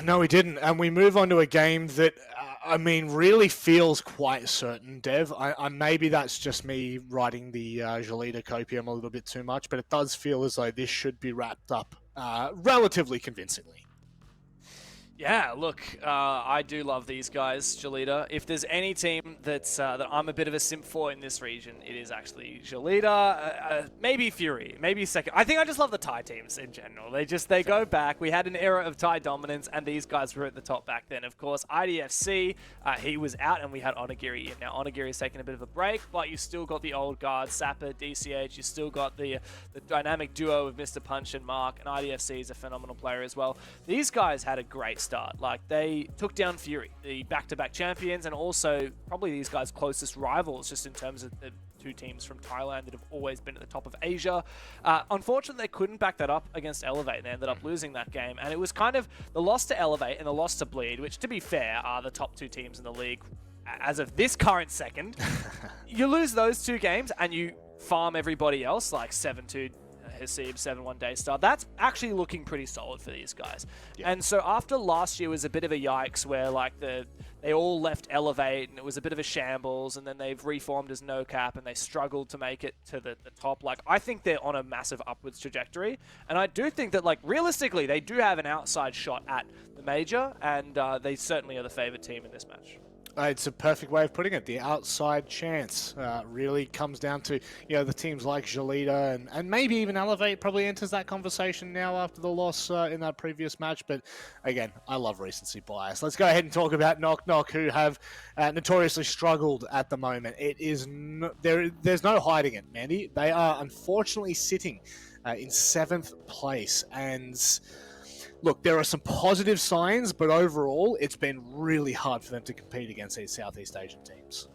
No, we didn't. And we move on to a game that, really feels quite certain, Dev. Maybe that's just me writing the Gelida copium a little bit too much, but it does feel as though this should be wrapped up relatively convincingly. Yeah, look, I do love these guys, Gelida. If there's any team that I'm a bit of a simp for in this region, it is actually Gelida. Maybe Fury, maybe second. I think I just love the Thai teams in general. They go back. We had an era of Thai dominance, and these guys were at the top back then. Of course, IDFC, he was out, and we had Onigiri in. Now, Onigiri's taken a bit of a break, but you still got the old guard, Sapper, DCH. You still got the dynamic duo of Mr. Punch and Mark, and IDFC is a phenomenal player as well. These guys had a great start. Like, they took down Fury, the back-to-back champions, and also probably these guys' closest rivals, just in terms of the two teams from Thailand that have always been at the top of Asia. Unfortunately, they couldn't back that up against Elevate. They ended up losing that game, and it was kind of the loss to Elevate and the loss to Bleed, which, to be fair, are the top two teams in the league as of this current second. You lose those two games, and you farm everybody else, like 7-2 Hasib, 7-1 Daystar. That's actually looking pretty solid for these guys. Yeah. And so after last year was a bit of a yikes where like they all left Elevate and it was a bit of a shambles, and then they've reformed as No Cap and they struggled to make it to the top. Like, I think they're on a massive upwards trajectory, and I do think that, like, realistically they do have an outside shot at the major, and they certainly are the favourite team in this match. It's a perfect way of putting it. The outside chance really comes down to, the teams like Gelida and maybe even Elevate probably enters that conversation now after the loss in that previous match. But again, I love recency bias. Let's go ahead and talk about Knock Knock, who have notoriously struggled at the moment. It is there's no hiding it, Mandy. They are unfortunately sitting in 7th place, and look, there are some positive signs, but overall, it's been really hard for them to compete against these Southeast Asian teams.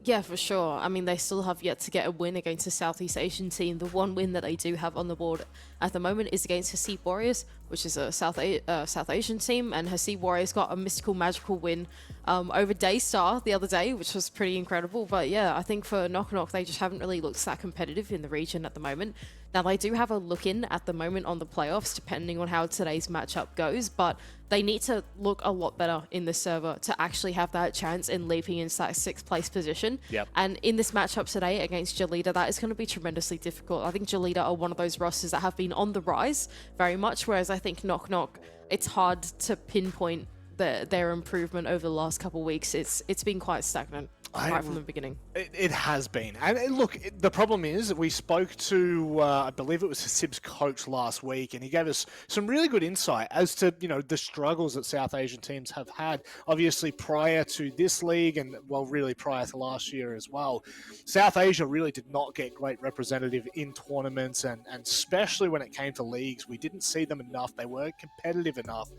Yeah, for sure. I mean, they still have yet to get a win against a Southeast Asian team. The one win that they do have on the board at the moment is against Hasib Warriors, which is a South Asian team, and Hasib Warriors got a mystical, magical win over Daystar the other day, which was pretty incredible. But yeah, I think for Knock Knock, they just haven't really looked that competitive in the region at the moment. Now, they do have a look in at the moment on the playoffs, depending on how today's matchup goes, but they need to look a lot better in the server to actually have that chance in leaping into that 6th place position. Yep. And in this matchup today against Gelida, that is going to be tremendously difficult. I think Gelida are one of those rosters that have been on the rise very much, whereas I think Knock Knock, it's hard to pinpoint their improvement over the last couple of weeks. It's been quite stagnant right from the beginning. It has been. And look, the problem is we spoke to, I believe it was Hasib's coach last week, and he gave us some really good insight as to, the struggles that South Asian teams have had. Obviously, prior to this league, and, well, really prior to last year as well, South Asia really did not get great representative in tournaments, and especially when it came to leagues, we didn't see them enough. They weren't competitive enough.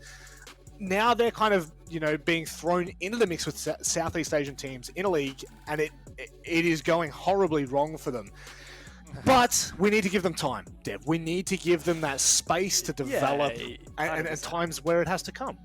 Now they're kind of, being thrown into the mix with Southeast Asian teams in a league, and it is going horribly wrong for them. But we need to give them time, Dev. We need to give them that space to develop, and at times where it has to come.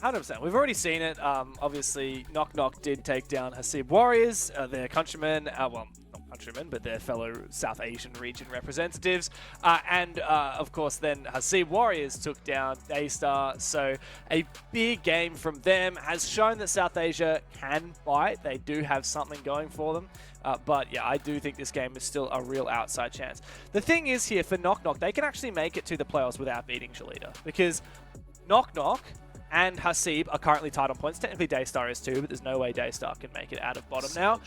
100%. We've already seen it. Obviously, Knock Knock did take down Hasib Warriors, their countrymen. Well, not countrymen, but their fellow South Asian region representatives. And, of course, then Hasib Warriors took down Daystar. So a big game from them has shown that South Asia can bite. They do have something going for them. But yeah, I do think this game is still a real outside chance. The thing is here for Knock Knock, they can actually make it to the playoffs without beating Gelida, because Knock Knock and Hasib are currently tied on points. Technically, Daystar is too, but there's no way Daystar can make it out of bottom now.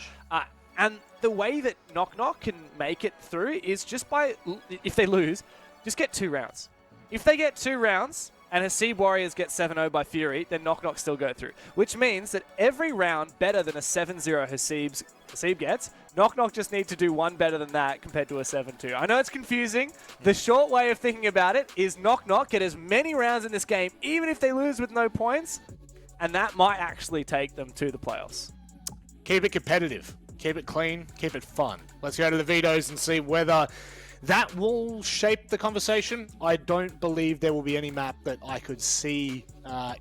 And the way that Knock Knock can make it through is just by, if they lose, just get 2 rounds. If they get 2 rounds and Hasib Warriors get 7-0 by Fury, then Knock Knock still go through. Which means that every round better than a 7-0 Hasib gets, Knock Knock just need to do one better than that compared to a 7-2. I know it's confusing. The short way of thinking about it is Knock Knock get as many rounds in this game, even if they lose with no points, and that might actually take them to the playoffs. Keep it competitive. Keep it clean. Keep it fun. Let's go to the vetoes and see whether that will shape the conversation. I don't believe there will be any map that I could see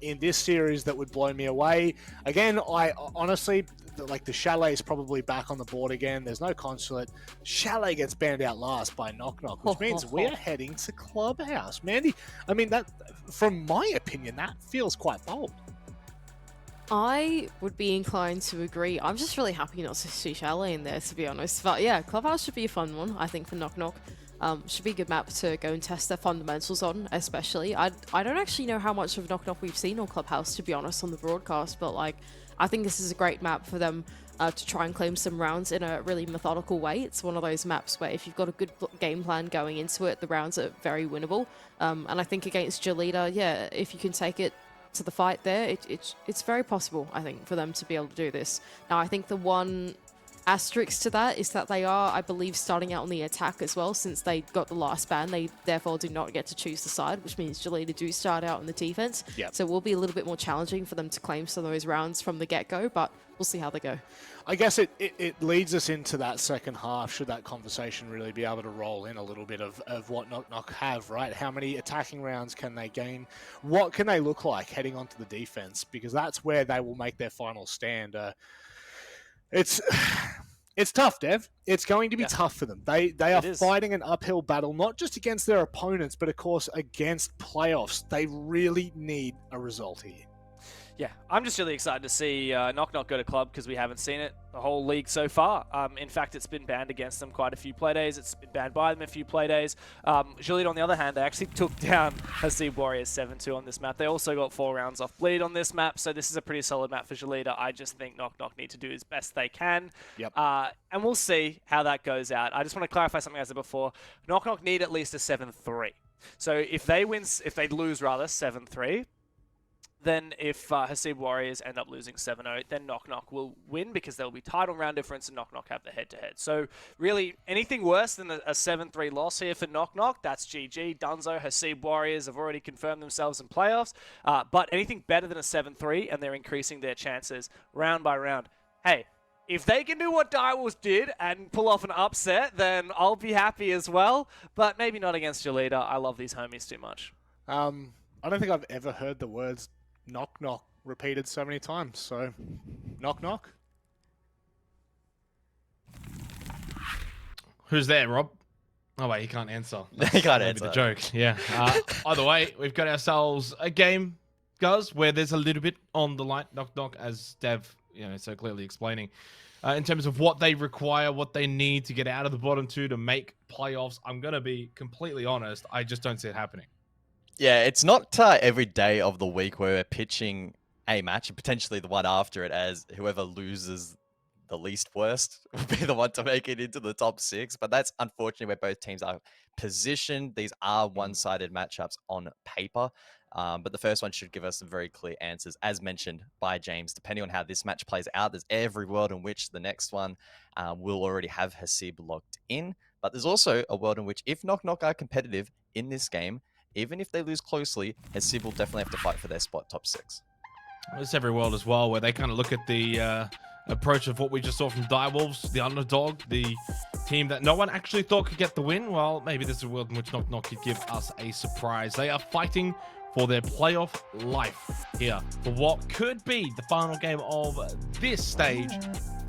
in this series that would blow me away. Again, I honestly, like the Chalet is probably back on the board again. There's no consulate. Chalet gets banned out last by Knock Knock, which means we are heading to Clubhouse. Mandy, I mean, that, from my opinion, that feels quite bold. I would be inclined to agree. I'm just really happy not to see Chalet in there, to be honest. But yeah, Clubhouse should be a fun one, I think, for Knock Knock. Should be a good map to go and test their fundamentals on, especially. I don't actually know how much of Knock Knock we've seen on Clubhouse, to be honest, on the broadcast, but like, I think this is a great map for them to try and claim some rounds in a really methodical way. It's one of those maps where if you've got a good game plan going into it, the rounds are very winnable. And I think against Gelida, yeah, if you can take it to the fight there, it's very possible, I think, for them to be able to do this. Now, I think the one asterisk to that is that they are, I believe, starting out on the attack as well. Since they got the last ban, they therefore do not get to choose the side, which means Gelida do start out on the defense. Yep. So it will be a little bit more challenging for them to claim some of those rounds from the get-go, but we'll see how they go. I guess it leads us into that second half, should that conversation really be able to roll in a little bit of what Knock Knock have, right? How many attacking rounds can they gain? What can they look like heading onto the defense? Because that's where they will make their final stand. It's tough, Dev. It's going to be tough for them. They are fighting an uphill battle, not just against their opponents, but of course against playoffs. They really need a result here. Yeah, I'm just really excited to see Knock Knock go to club because we haven't seen it the whole league so far. In fact, it's been banned against them quite a few playdays. It's been banned by them a few playdays. Gelida, on the other hand, they actually took down Hasib Warriors 7-2 on this map. They also got 4 rounds off bleed on this map, so this is a pretty solid map for Gelida. I just think Knock Knock need to do as best they can. Yep. And we'll see how that goes out. I just want to clarify something I said before. Knock Knock need at least a 7-3. So if they lose 7-3, then if Hasib Warriors end up losing 7-0, then Knock Knock will win because they'll be tied on round difference and Knock Knock have the head-to-head. So really, anything worse than a 7-3 loss here for Knock Knock, that's GG. Dunzo, Hasib Warriors have already confirmed themselves in playoffs. But anything better than a 7-3, and they're increasing their chances round by round. Hey, if they can do what Direwolves did and pull off an upset, then I'll be happy as well. But maybe not against Gelida. I love these homies too much. I don't think I've ever heard the words knock knock repeated so many times, so knock knock. Who's there, Rob? Oh wait, he can't answer. He can't answer. The joke, yeah. Either way, we've got ourselves a game, guys, where there's a little bit on the line. Knock knock, as Dev, so clearly explaining, in terms of what they require, what they need to get out of the bottom 2 to make playoffs. I'm gonna be completely honest. I just don't see it happening. Yeah, it's not every day of the week where we're pitching a match, and potentially the one after it, as whoever loses the least worst will be the one to make it into the top 6. But that's unfortunately where both teams are positioned. These are one-sided matchups on paper. But the first one should give us some very clear answers. As mentioned by James, depending on how this match plays out, there's every world in which the next one will already have Hasib locked in. But there's also a world in which if Knock Knock are competitive in this game, even if they lose closely, Hasib will definitely have to fight for their spot top 6. There's every world as well where they kind of look at the approach of what we just saw from Direwolves, the underdog, the team that no one actually thought could get the win. Well, maybe this is a world in which Knock Knock could give us a surprise. They are fighting for their playoff life here for what could be the final game of this stage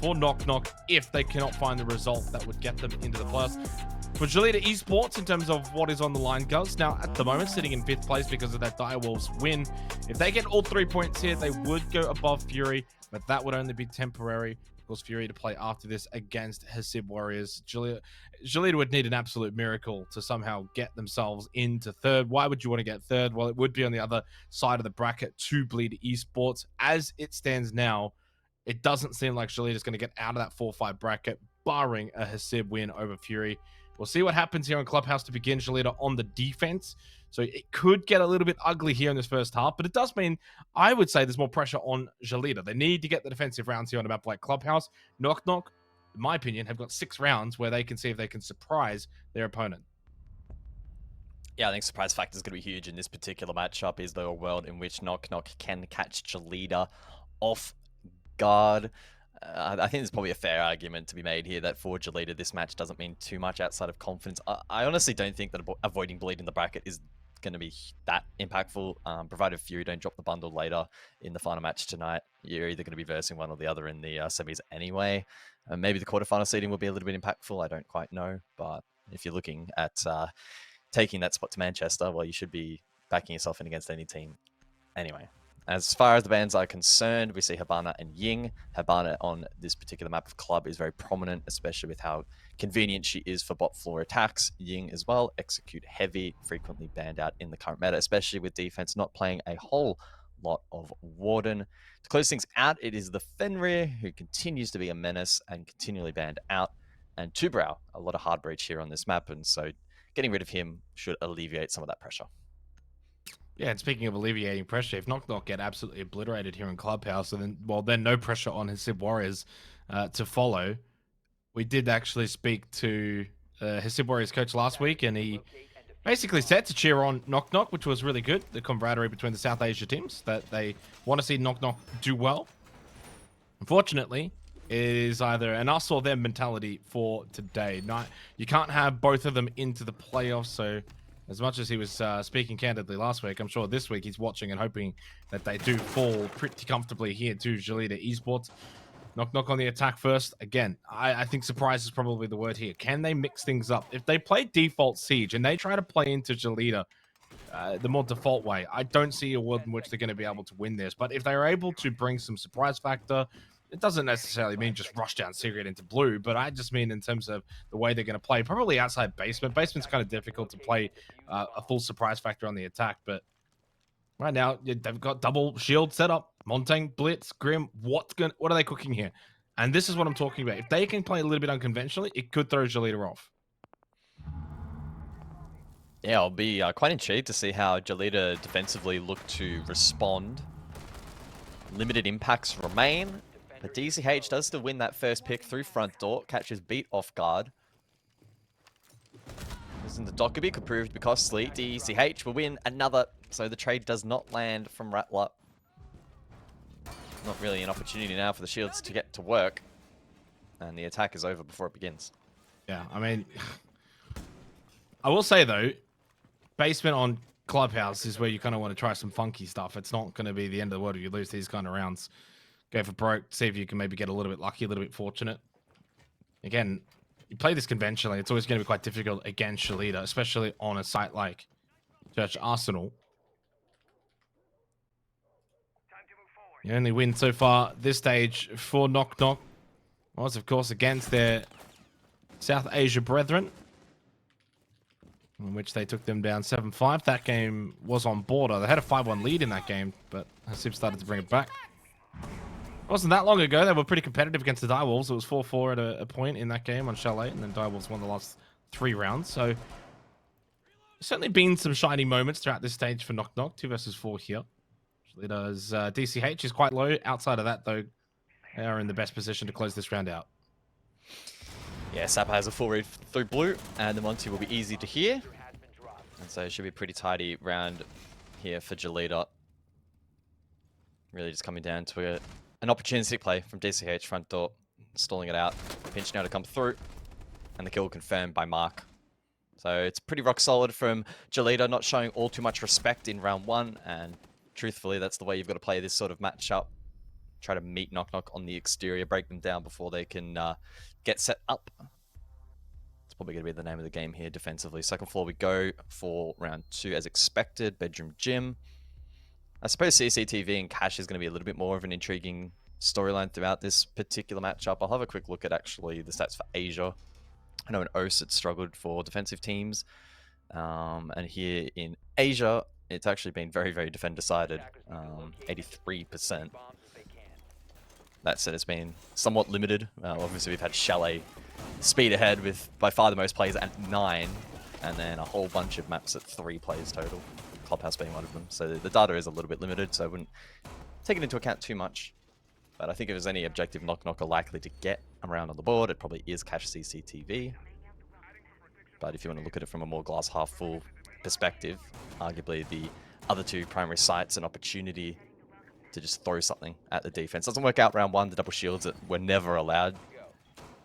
for Knock Knock if they cannot find the result that would get them into the playoffs. For Gelida Esports, in terms of what is on the line, Gus, now at the moment sitting in 5th place because of that Direwolves win. If they get all 3 points here, they would go above Fury, but that would only be temporary. Of course, Fury to play after this against Hasib Warriors. Gelida would need an absolute miracle to somehow get themselves into 3rd. Why would you want to get 3rd? Well, it would be on the other side of the bracket to bleed Esports. As it stands now, it doesn't seem like Gelida is going to get out of that 4-5 bracket, barring a Hasib win over Fury. We'll see what happens here on Clubhouse to begin. Gelida on the defense. So it could get a little bit ugly here in this first half, but it does mean, I would say, there's more pressure on Gelida. They need to get the defensive rounds here on a map like Clubhouse. Knock Knock, in my opinion, have got 6 rounds where they can see if they can surprise their opponent. Yeah, I think surprise factor is going to be huge in this particular matchup. Is there a world in which Knock Knock can catch Gelida off guard? I think there's probably a fair argument to be made here that for Gelida, this match doesn't mean too much outside of confidence. I honestly don't think that avoiding bleed in the bracket is going to be that impactful, provided Fury don't drop the bundle later in the final match tonight. You're either going to be versing one or the other in the semis anyway. Maybe the quarterfinal seeding will be a little bit impactful. I don't quite know. But if you're looking at taking that spot to Manchester, well, you should be backing yourself in against any team anyway. As far as the bans are concerned, we see Habana and Ying. Habana on this particular map of club is very prominent, especially with how convenient she is for bot floor attacks. Ying as well, execute heavy, frequently banned out in the current meta, especially with defense not playing a whole lot of Warden. To close things out, it is the Fenrir who continues to be a menace and continually banned out. And Tubrow, a lot of hard breach here on this map, and so getting rid of him should alleviate some of that pressure. Yeah, and speaking of alleviating pressure, if Knock Knock get absolutely obliterated here in Clubhouse, and then no pressure on his Sib Warriors to follow. We did actually speak to his Sib Warriors coach last week, and he basically said to cheer on Knock Knock, which was really good. The camaraderie between the South Asia teams, that they want to see Knock Knock do well. Unfortunately, it is either an us or them mentality for today. You can't have both of them into the playoffs, so as much as he was speaking candidly last week, I'm sure this week he's watching and hoping that they do fall pretty comfortably here to Gelida Esports. Knock Knock on the attack first. Again, I think surprise is probably the word here. Can they mix things up? If they play default Siege and they try to play into Gelida the more default way, I don't see a world in which they're going to be able to win this. But if they're able to bring some surprise factor, it doesn't necessarily mean just rush down Sigrid into blue, but I just mean in terms of the way they're going to play, probably outside basement. Basement's kind of difficult to play a full surprise factor on the attack, but right now they've got double shield set up. Montaigne, Blitz, Grim. What are they cooking here? And this is what I'm talking about. If they can play a little bit unconventionally, it could throw Gelida off. Yeah, I'll be quite intrigued to see how Gelida defensively look to respond. Limited impacts remain. But DCH does still win that first pick through front door, catches beat off guard. Listen, the Dockerby could prove to be costly. DCH will win another, so the trade does not land from Rattler. Not really an opportunity now for the Shields to get to work. And the attack is over before it begins. Yeah, I mean, I will say though, basement on Clubhouse is where you kind of want to try some funky stuff. It's not going to be the end of the world if you lose these kind of rounds. Go for broke, see if you can maybe get a little bit lucky, a little bit fortunate. Again, you play this conventionally, it's always going to be quite difficult against Gelida, especially on a site like Church Arsenal. The only win so far this stage for Knock Knock was, of course, against their South Asia brethren, in which they took them down 7-5. That game was on border. They had a 5-1 lead in that game, but Hasib started to bring it back. It wasn't that long ago. They were pretty competitive against the Direwolves. It was 4-4 at a point in that game on Chalet, and then Direwolves won the last 3 rounds. So, there's certainly been some shining moments throughout this stage for Knock Knock. 2 versus 4 here. Leaders, DCH is quite low. Outside of that, though, they are in the best position to close this round out. Yeah, Sapa has a full read through blue, and the Monty will be easy to hear. And so it should be a pretty tidy round here for Gelida. Really just coming down to an opportunistic play from DCH front door, stalling it out. Pinch now to come through, and the kill confirmed by Mark. So it's pretty rock solid from Gelida, not showing all too much respect in round 1, and truthfully, that's the way you've got to play this sort of matchup. Try to meet Knock Knock on the exterior, break them down before they can get set up. It's probably going to be the name of the game here defensively. Second floor we go for round 2 as expected. Bedroom Gym. I suppose CCTV and Cash is going to be a little bit more of an intriguing storyline throughout this particular matchup. I'll have a quick look at actually the stats for Asia. I know in OS it struggled for defensive teams. And here in Asia, it's actually been very, very defender-sided. 83%. That said, it's been somewhat limited. Obviously, we've had Chalet speed ahead with by far the most plays at 9, and then a whole bunch of maps at 3 plays total. Clubhouse being one of them. So the data is a little bit limited, so I wouldn't take it into account too much. But I think if there's any objective Knock Knock are likely to get around on the board, it probably is Cash CCTV. But if you want to look at it from a more glass half full perspective, arguably the other 2 primary sites, an opportunity to just throw something at the defense. Doesn't work out round 1, the double shields that were never allowed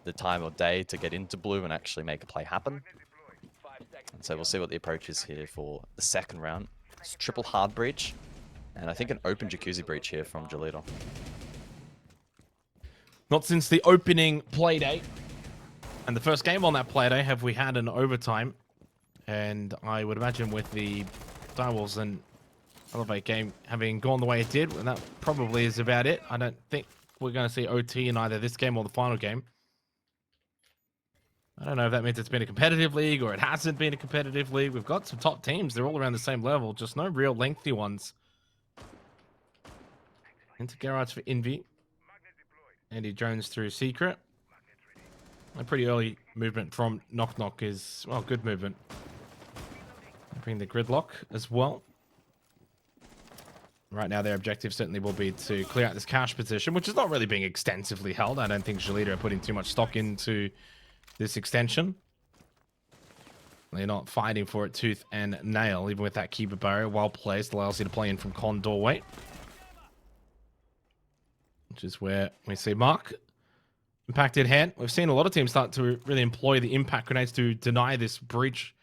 the time or day to get into blue and actually make a play happen. And so we'll see what the approach is here for the second round. It's triple hard breach, and I think an open jacuzzi breach here from Gelida. Not since the opening playdate and the first game on that playday have we had an overtime. And I would imagine with the Direwolves and Elevate game having gone the way it did, and that probably is about it. I don't think we're going to see OT in either this game or the final game. I don't know if that means it's been a competitive league or it hasn't been a competitive league. We've got some top teams. They're all around the same level, just no real lengthy ones. Into Garage for Envy. Andy Jones through Secret. A pretty early movement from Knock Knock is, well, good movement. Bring the gridlock as well. Right now, their objective certainly will be to clear out this cash position, which is not really being extensively held. I don't think Gelida are putting too much stock into this extension. They're not fighting for it tooth and nail, even with that keeper barrier. Well placed, allows you to play in from con doorway. Which is where we see Mark. Impacted hand. We've seen a lot of teams start to really employ the impact grenades to deny this breach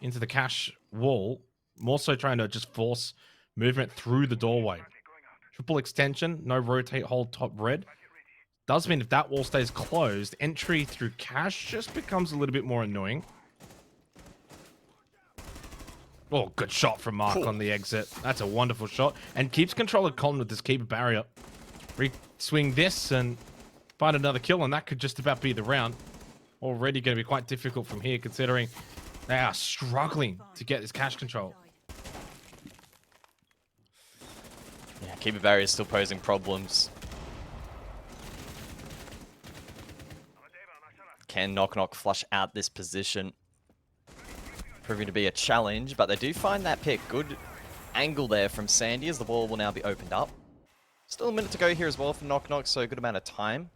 into the cash wall. More so trying to just force movement through the doorway. Triple extension, no rotate, hold top red. Does mean if that wall stays closed, entry through cash just becomes a little bit more annoying. Oh, good shot from Mark on the exit. That's a wonderful shot. And keeps control of Con with this keeper barrier. Re-swing this and find another kill, and that could just about be the round. Already going to be quite difficult from here, considering they are struggling to get this cash control. Yeah, keeper barrier is still posing problems. Can Knock Knock flush out this position? Proving to be a challenge, but they do find that pick. Good angle there from Sandy as the ball will now be opened up. Still a minute to go here as well for Knock Knock, so a good amount of time.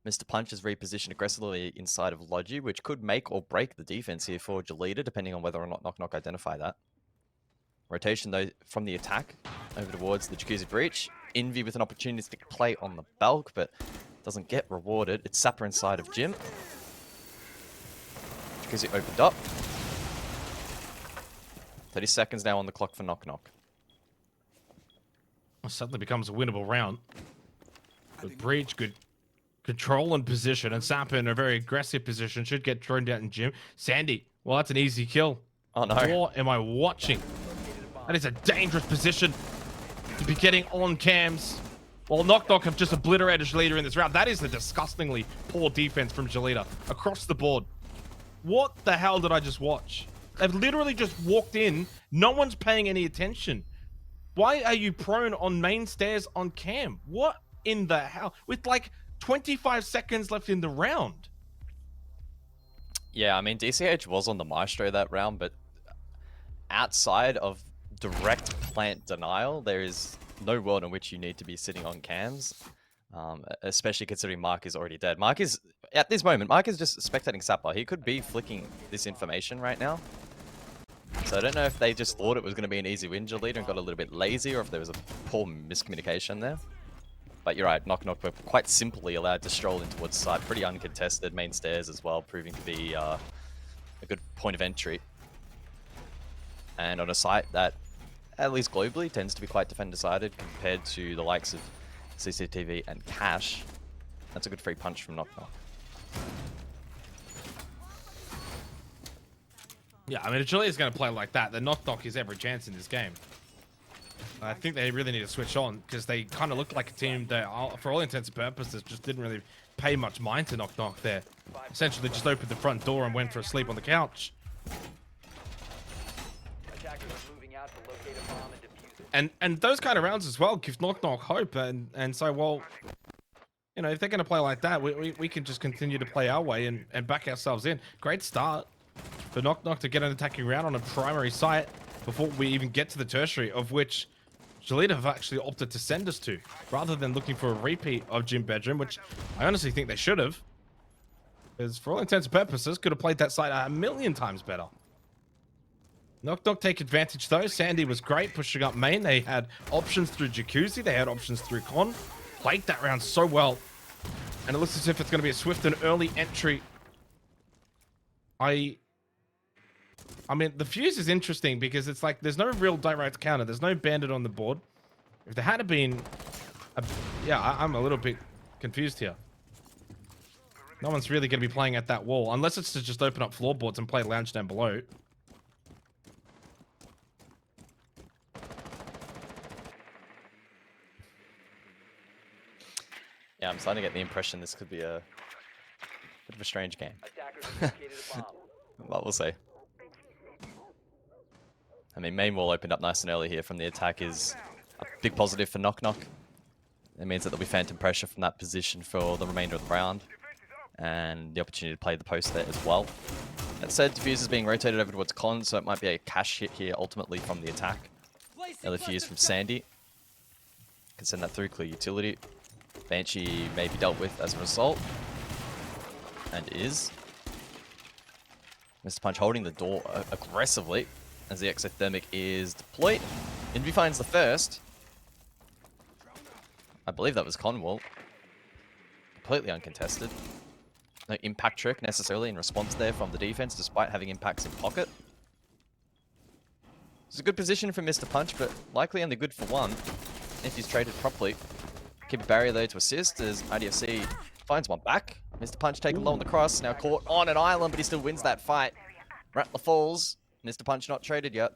Mr. Punch is repositioned aggressively inside of Logi, which could make or break the defense here for Gelida, depending on whether or not Knock Knock identify that. Rotation, though, from the attack over towards the Jacuzzi Breach. Envy with an opportunistic play on the bulk, but doesn't get rewarded. It's Sapper inside of Jim. Jacuzzi opened up. 30 seconds now on the clock for Knock Knock. Well, suddenly becomes a winnable round. Good breach, good control and position, and Sapper in a very aggressive position. Should get thrown down in Jim. Sandy, well, that's an easy kill. Oh no. What am I watching? That is a dangerous position to be getting on cams. Well, Knock Knock have just obliterated Gelida in this round. That is a disgustingly poor defense from Gelida across the board. What the hell did I just watch? They've literally just walked in. No one's paying any attention. Why are you prone on main stairs on cam? What in the hell? With like 25 seconds left in the round. Yeah, I mean, DCH was on the Maestro that round, but outside of direct plant denial, there is no world in which you need to be sitting on cams, especially considering Mark is already dead. Mark is, at this moment, Mark is just spectating Sapper. He could be flicking this information right now. So I don't know if they just thought it was going to be an easy win, Gelida, and got a little bit lazy, or if there was a poor miscommunication there. But you're right, Knock Knock were quite simply allowed to stroll in towards the side. Pretty uncontested, main stairs as well, proving to be a good point of entry. And on a site that, at least globally, tends to be quite defender-sided compared to the likes of CCTV and Cash. That's a good free punch from Knock Knock. Yeah, I mean, if Gelida is going to play like that, then Knock Knock is every chance in this game. I think they really need to switch on, because they kind of looked like a team that, for all intents and purposes, just didn't really pay much mind to Knock Knock there. Essentially just opened the front door and went for a sleep on the couch. And those kind of rounds as well give Knock Knock hope, and so, well, you know, if they're going to play like that, we can just continue to play our way and back ourselves in. Great start for Knock Knock to get an attacking round on a primary site before we even get to the tertiary, of which Gelida have actually opted to send us to, rather than looking for a repeat of Gym Bedroom, which I honestly think they should have. Because for all intents and purposes, could have played that site a million times better. Knock Knock take advantage though. Sandy was great pushing up main. They had options through Jacuzzi. They had options through Con. Played that round so well. And it looks as if it's going to be a swift and early entry. I I mean, the fuse is interesting because it's like there's no real direct counter. There's no bandit on the board. If there had been, I'm a little bit confused here. No one's really going to be playing at that wall unless it's to just open up floorboards and play lounge down below. Yeah, I'm starting to get the impression this could be a bit of a strange game. But we'll see. I mean, main wall opened up nice and early here from the attack is a big positive for Knock Knock. It means that there'll be phantom pressure from that position for the remainder of the round. And the opportunity to play the post there as well. That said, Diffuse is being rotated over towards Con, so it might be a cash hit here ultimately from the attack. Early Fuse from Sandy. Can send that through, clear utility. Banshee may be dealt with as a result. And is. Mr. Punch holding the door aggressively as the exothermic is deployed. Envy finds the first. I believe that was Conwell. Completely uncontested. No impact trick necessarily in response there from the defense, despite having impacts in pocket. It's a good position for Mr. Punch, but likely only good for one if he's traded properly. Keep a barrier though to assist as IDFC finds one back. Mr. Punch taken low on the cross, now caught on an island, but he still wins that fight. Rattler falls. Mr. Punch not traded yet.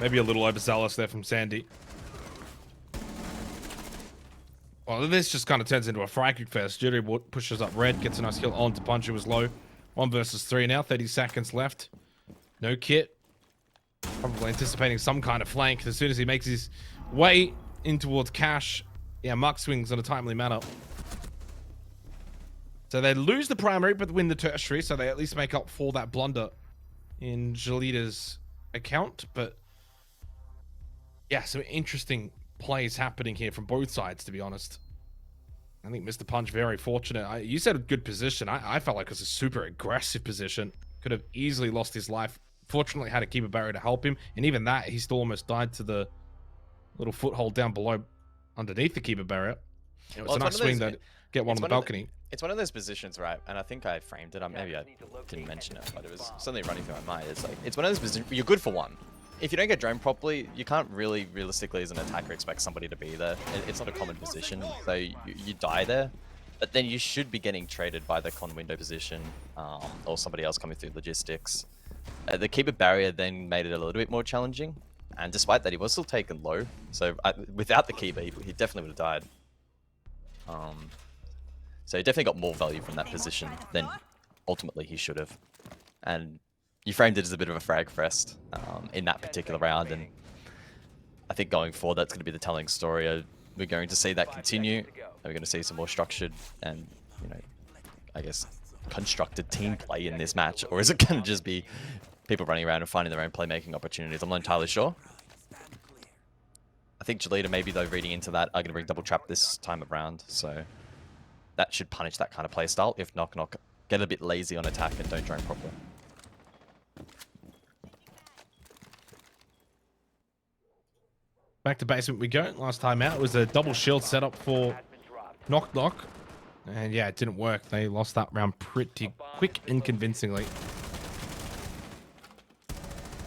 Maybe a little overzealous there from Sandy. Well, this just kind of turns into a fracking fest. Judy pushes up red, gets a nice kill on to Punch, who was low. 1 versus 3 now, 30 seconds left. No kit. Probably anticipating some kind of flank as soon as he makes his way in towards Cash. Yeah, Mark swings in a timely manner. So they lose the primary, but win the tertiary, so they at least make up for that blunder in Gelida's account. But yeah, some interesting plays happening here from both sides, to be honest. I think Mr. Punch very fortunate. You said a good position. I felt like it was a super aggressive position. Could have easily lost his life. Fortunately, had to keep a barrier to help him. And even that, he still almost died to the little foothold down below underneath the keeper barrier. It was a nice swing that get one on the balcony. It's one of those positions, right? And I think I framed it. Maybe I didn't mention it, but it was something running through my mind. It's like, it's one of those positions you're good for one. If you don't get droned properly, you can't really, realistically, as an attacker, expect somebody to be there. It's not a common position, so you die there. But then you should be getting traded by the con window position, or somebody else coming through logistics. The keeper barrier then made it a little bit more challenging, and despite that, he was still taken low. So without the keeper, he definitely would have died. So he definitely got more value from that position than ultimately he should have. And you framed it as a bit of a frag fest in that particular round, and I think going forward, that's going to be the telling story. We're going to see that continue. We're going to see some more structured and, you know, I guess, constructed team play in this match, or is it going to just be people running around and finding their own playmaking opportunities? I'm not entirely sure. I think Gelida, maybe though, reading into that, are going to bring double trap this time around, so that should punish that kind of play style. If Knock Knock get a bit lazy on attack and don't drone properly. Back to basement we go. Last time out was a double shield setup for Knock Knock. And yeah, it didn't work. They lost that round pretty quick and convincingly.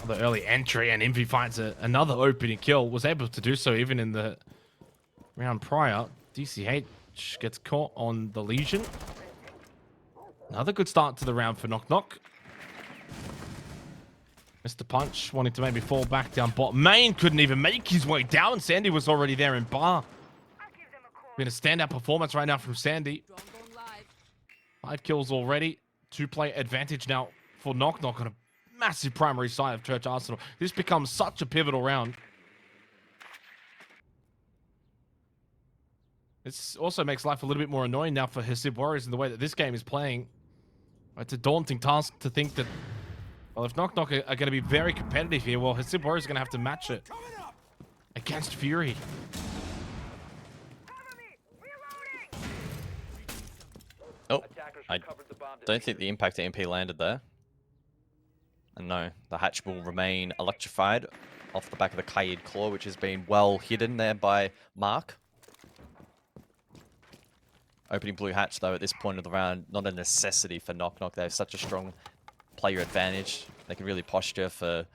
The early entry, and Envy finds another opening kill. Was able to do so even in the round prior. DCH gets caught on the Legion. Another good start to the round for Knock Knock. Mr. Punch wanting to maybe fall back down bot. Main couldn't even make his way down. Sandy was already there in bar. Been a standout performance right now from Sandy. 5 kills already. 2-player advantage now for Knock Knock on a massive primary side of Church Arsenal. This becomes such a pivotal round. This also makes life a little bit more annoying now for Hasib Warriors in the way that this game is playing. It's a daunting task to think that, well, if Knock Knock are going to be very competitive here, well, Hasib Warriors are going to have to match it against Fury. Oh, I don't think the impact MP landed there. And no, the hatch will remain electrified off the back of the Kaid Claw, which has been well hidden there by Mark. Opening blue hatch, though, at this point of the round, not a necessity for Knock Knock. They have such a strong player advantage. They can really posture for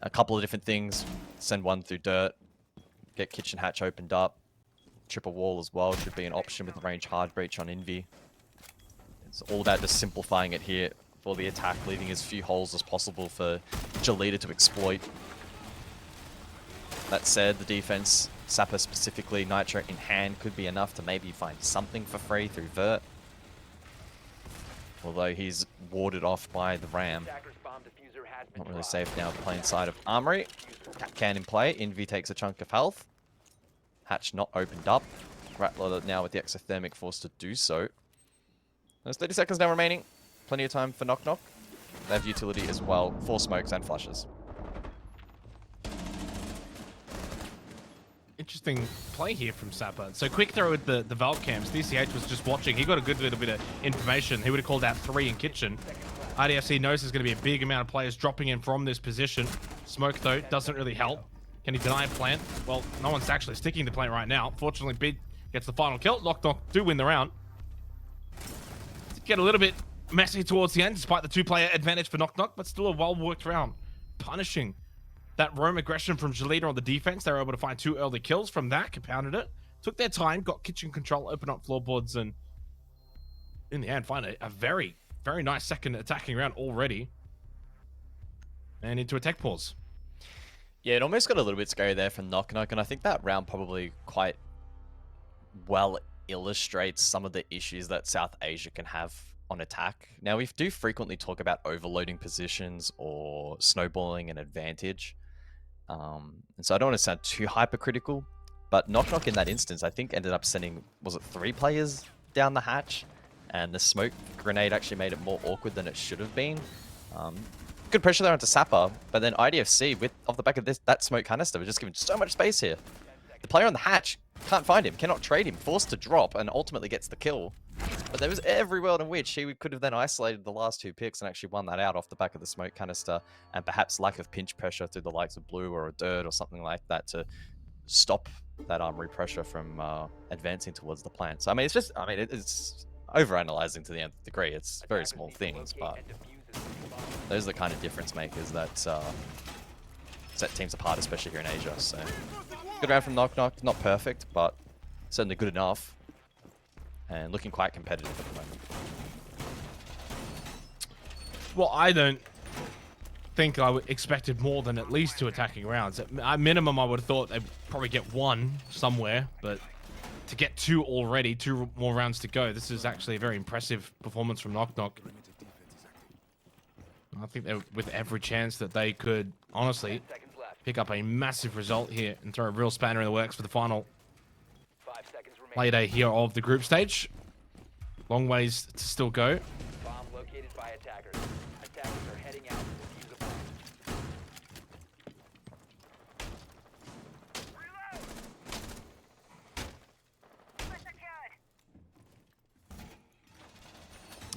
a couple of different things. Send one through dirt, get kitchen hatch opened up. Triple wall as well should be an option with range hard breach on Envy. It's all about just simplifying it here for the attack, leaving as few holes as possible for Gelida to exploit. That said, the defense, Sapper specifically, Nitro in hand, could be enough to maybe find something for free through Vert. Although he's warded off by the Ram. Not really safe now playing side of Armory. Cat can in play. Envy takes a chunk of health. Hatch not opened up. Rattler now with the exothermic forced to do so. There's 30 seconds now remaining. Plenty of time for Knock Knock. They have utility as well for smokes and flushes. Interesting play here from Sapper. So quick throw with the Valve cams. DCH was just watching. He got a good little bit of information. He would have called out 3 in kitchen. RDFC knows there's going to be a big amount of players dropping in from this position. Smoke, though, doesn't really help. Can he deny a plant? Well, no one's actually sticking the plant right now. Fortunately, Bid gets the final kill. Knock Knock do win the round. Get a little bit messy towards the end, despite the 2-player advantage for Knock Knock, but still a well-worked round. Punishing that roam aggression from Gelida on the defense. They were able to find 2 early kills from that, compounded it. Took their time, got kitchen control, opened up floorboards, and in the end, find a very, very nice second attacking round already. And into a tech pause. Yeah, it almost got a little bit scary there from Knock Knock, and I think that round probably quite well illustrates some of the issues that South Asia can have on attack. Now, we do frequently talk about overloading positions or snowballing an advantage. And so I don't want to sound too hypercritical, but Knock Knock in that instance, I think ended up sending, was it 3 players down the hatch? And the smoke grenade actually made it more awkward than it should have been. Good pressure there onto Sapper, but then IDFC, off the back of that smoke canister, was just given so much space here. The player on the hatch can't find him, cannot trade him, forced to drop, and ultimately gets the kill. But there was every world in which he could have then isolated the last 2 picks and actually won that out off the back of the smoke canister, and perhaps lack of pinch pressure through the likes of Blue or a Dirt or something like that to stop that Armory pressure from advancing towards the plant. So, I mean, it's just, it's overanalyzing to the nth degree. It's very small things, but those are the kind of difference makers that set teams apart, especially here in Asia. So, good round from Knock Knock. Not perfect, but certainly good enough. And looking quite competitive at the moment. Well, I don't think I expected more than at least 2 attacking rounds. At minimum, I would have thought they'd probably get 1 somewhere, but to get 2 already, 2 more rounds to go, this is actually a very impressive performance from Knock Knock. I think they're with every chance that they could, honestly, pick up a massive result here and throw a real spanner in the works for the final play day here of the group stage. Long ways to still go. Bomb located by attackers. Attackers are heading out to defuse a bomb.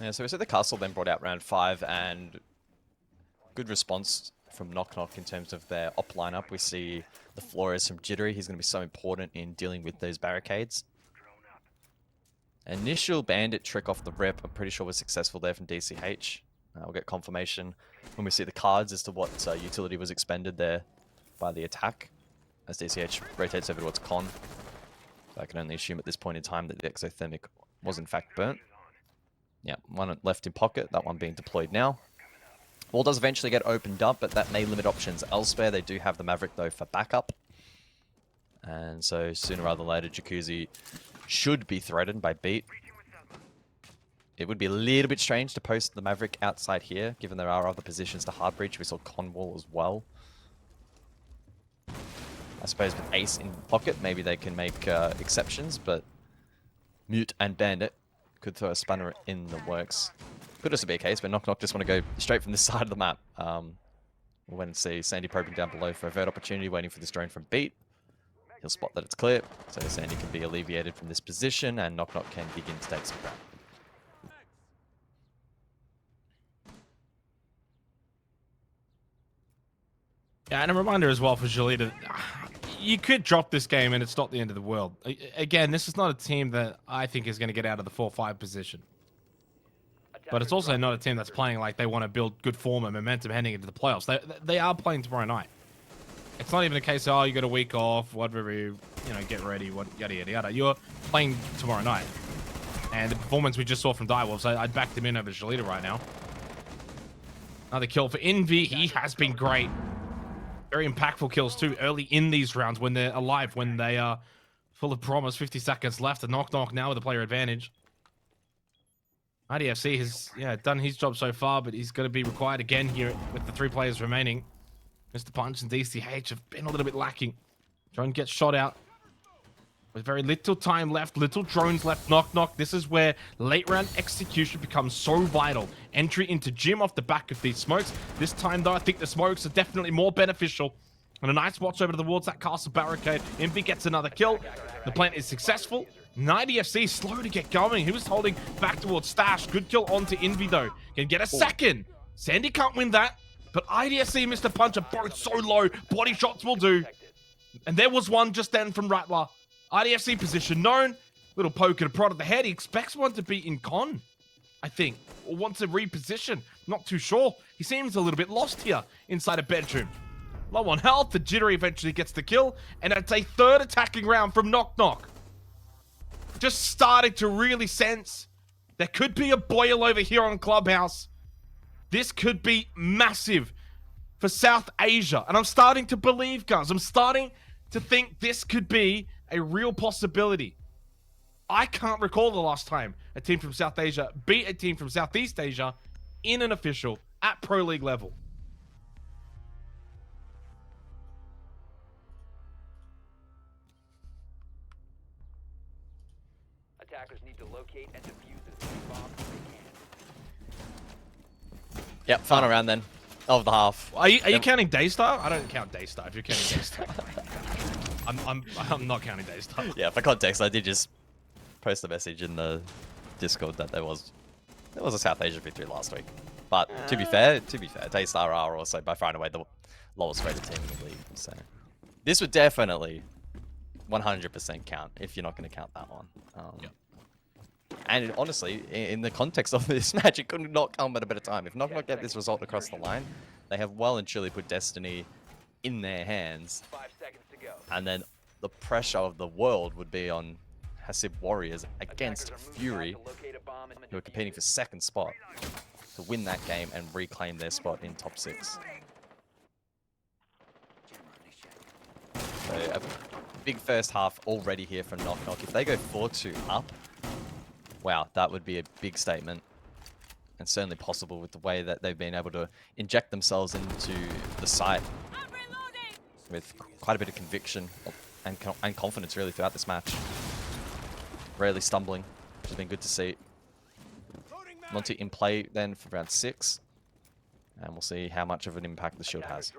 Yeah, so we said the castle then brought out round 5, and good response from Knock Knock in terms of their op lineup. We see the Flores from Jittery. He's going to be so important in dealing with those barricades. Initial bandit trick off the rip, I'm pretty sure was successful there from DCH. We'll get confirmation when we see the cards as to what utility was expended there by the attack, as DCH rotates over towards Con. So I can only assume at this point in time that the exothermic was in fact burnt. Yeah, one left in pocket, that one being deployed now. Wall does eventually get opened up, but that may limit options elsewhere. They do have the Maverick, though, for backup. And so sooner rather than later, Jacuzzi should be threatened by Beat. It would be a little bit strange to post the Maverick outside here, given there are other positions to hard breach. We saw Conwall as well. I suppose with Ace in pocket, maybe they can make exceptions, but Mute and Bandit could throw a spanner in the works. Could also be a case where Knock Knock just want to go straight from this side of the map. We'll wait and see Sandy probing down below for a vert opportunity, waiting for this drone from Beat. He'll spot that it's clear, so Sandy can be alleviated from this position, and Knock Knock can begin to take some ground. Yeah, and a reminder as well for Gelida, you could drop this game and it's not the end of the world. Again, this is not a team that I think is going to get out of the 4-5 position. But it's also not a team that's playing like they want to build good form and momentum heading into the playoffs. They are playing tomorrow night. It's not even a case of, oh, you got a week off, whatever, you know, get ready, what, yada, yada, yada. You're playing tomorrow night. And the performance we just saw from Direwolves, I'd back them in over Gelida right now. Another kill for Envy. He has been great. Very impactful kills too early in these rounds when they're alive, when they are full of promise. 50 seconds left. A knock now with a player advantage. IDFC has done his job so far, but he's going to be required again here with the 3 players remaining. Mr. Punch and DCH have been a little bit lacking. Drone gets shot out. With very little time left, little drones left. Knock. This is where late round execution becomes so vital. Entry into gym off the back of these smokes. This time, though, I think the smokes are definitely more beneficial. And a nice watch over towards that castle barricade. Envy gets another kill. The plant is successful. 90FC slow to get going. He was holding back towards Stash. Good kill onto Envy, though. Can get a second. Sandy can't win that. But IDFC and Mr. Punch are both so low. Body shots will do. And there was one just then from Rattler. IDFC position known. Little poke and a prod at the head. He expects one to be in con, I think. Or wants to reposition. Not too sure. He seems a little bit lost here inside a bedroom. Low on health. The Jittery eventually gets the kill. And it's a 3rd attacking round from Knock. Just starting to really sense there could be a boil over here on Clubhouse. This could be massive for South Asia. And I'm starting to believe, guys. I'm starting to think this could be a real possibility. I can't recall the last time a team from South Asia beat a team from Southeast Asia in an official at Pro League level. Attackers need to locate and defuse as many bombs as they can. Yep, final round then of the half. Are you counting Daystar? I don't count Daystar if you're counting Daystar. I'm not counting Daystar. Yeah, for context, I did just post a message in the Discord that there was a South Asia victory last week. But to be fair, Daystar are also by far and away the lowest rated team in the league. So this would definitely 100% count if you're not going to count that one. Yep. And honestly, in the context of this match, it could not come at a better time. If Knock get this result across the line, they have well and truly put destiny in their hands. 5 seconds to go. And then the pressure of the world would be on Hasib Warriors against Fury, who are competing for 2nd spot, to win that game and reclaim their spot in top 6. So a big first half already here from Knock. If they go 4-2 up, wow, that would be a big statement. And certainly possible with the way that they've been able to inject themselves into the site with quite a bit of conviction and confidence really throughout this match. Rarely stumbling, which has been good to see. Monty in play then for round 6. And we'll see how much of an impact the shield has.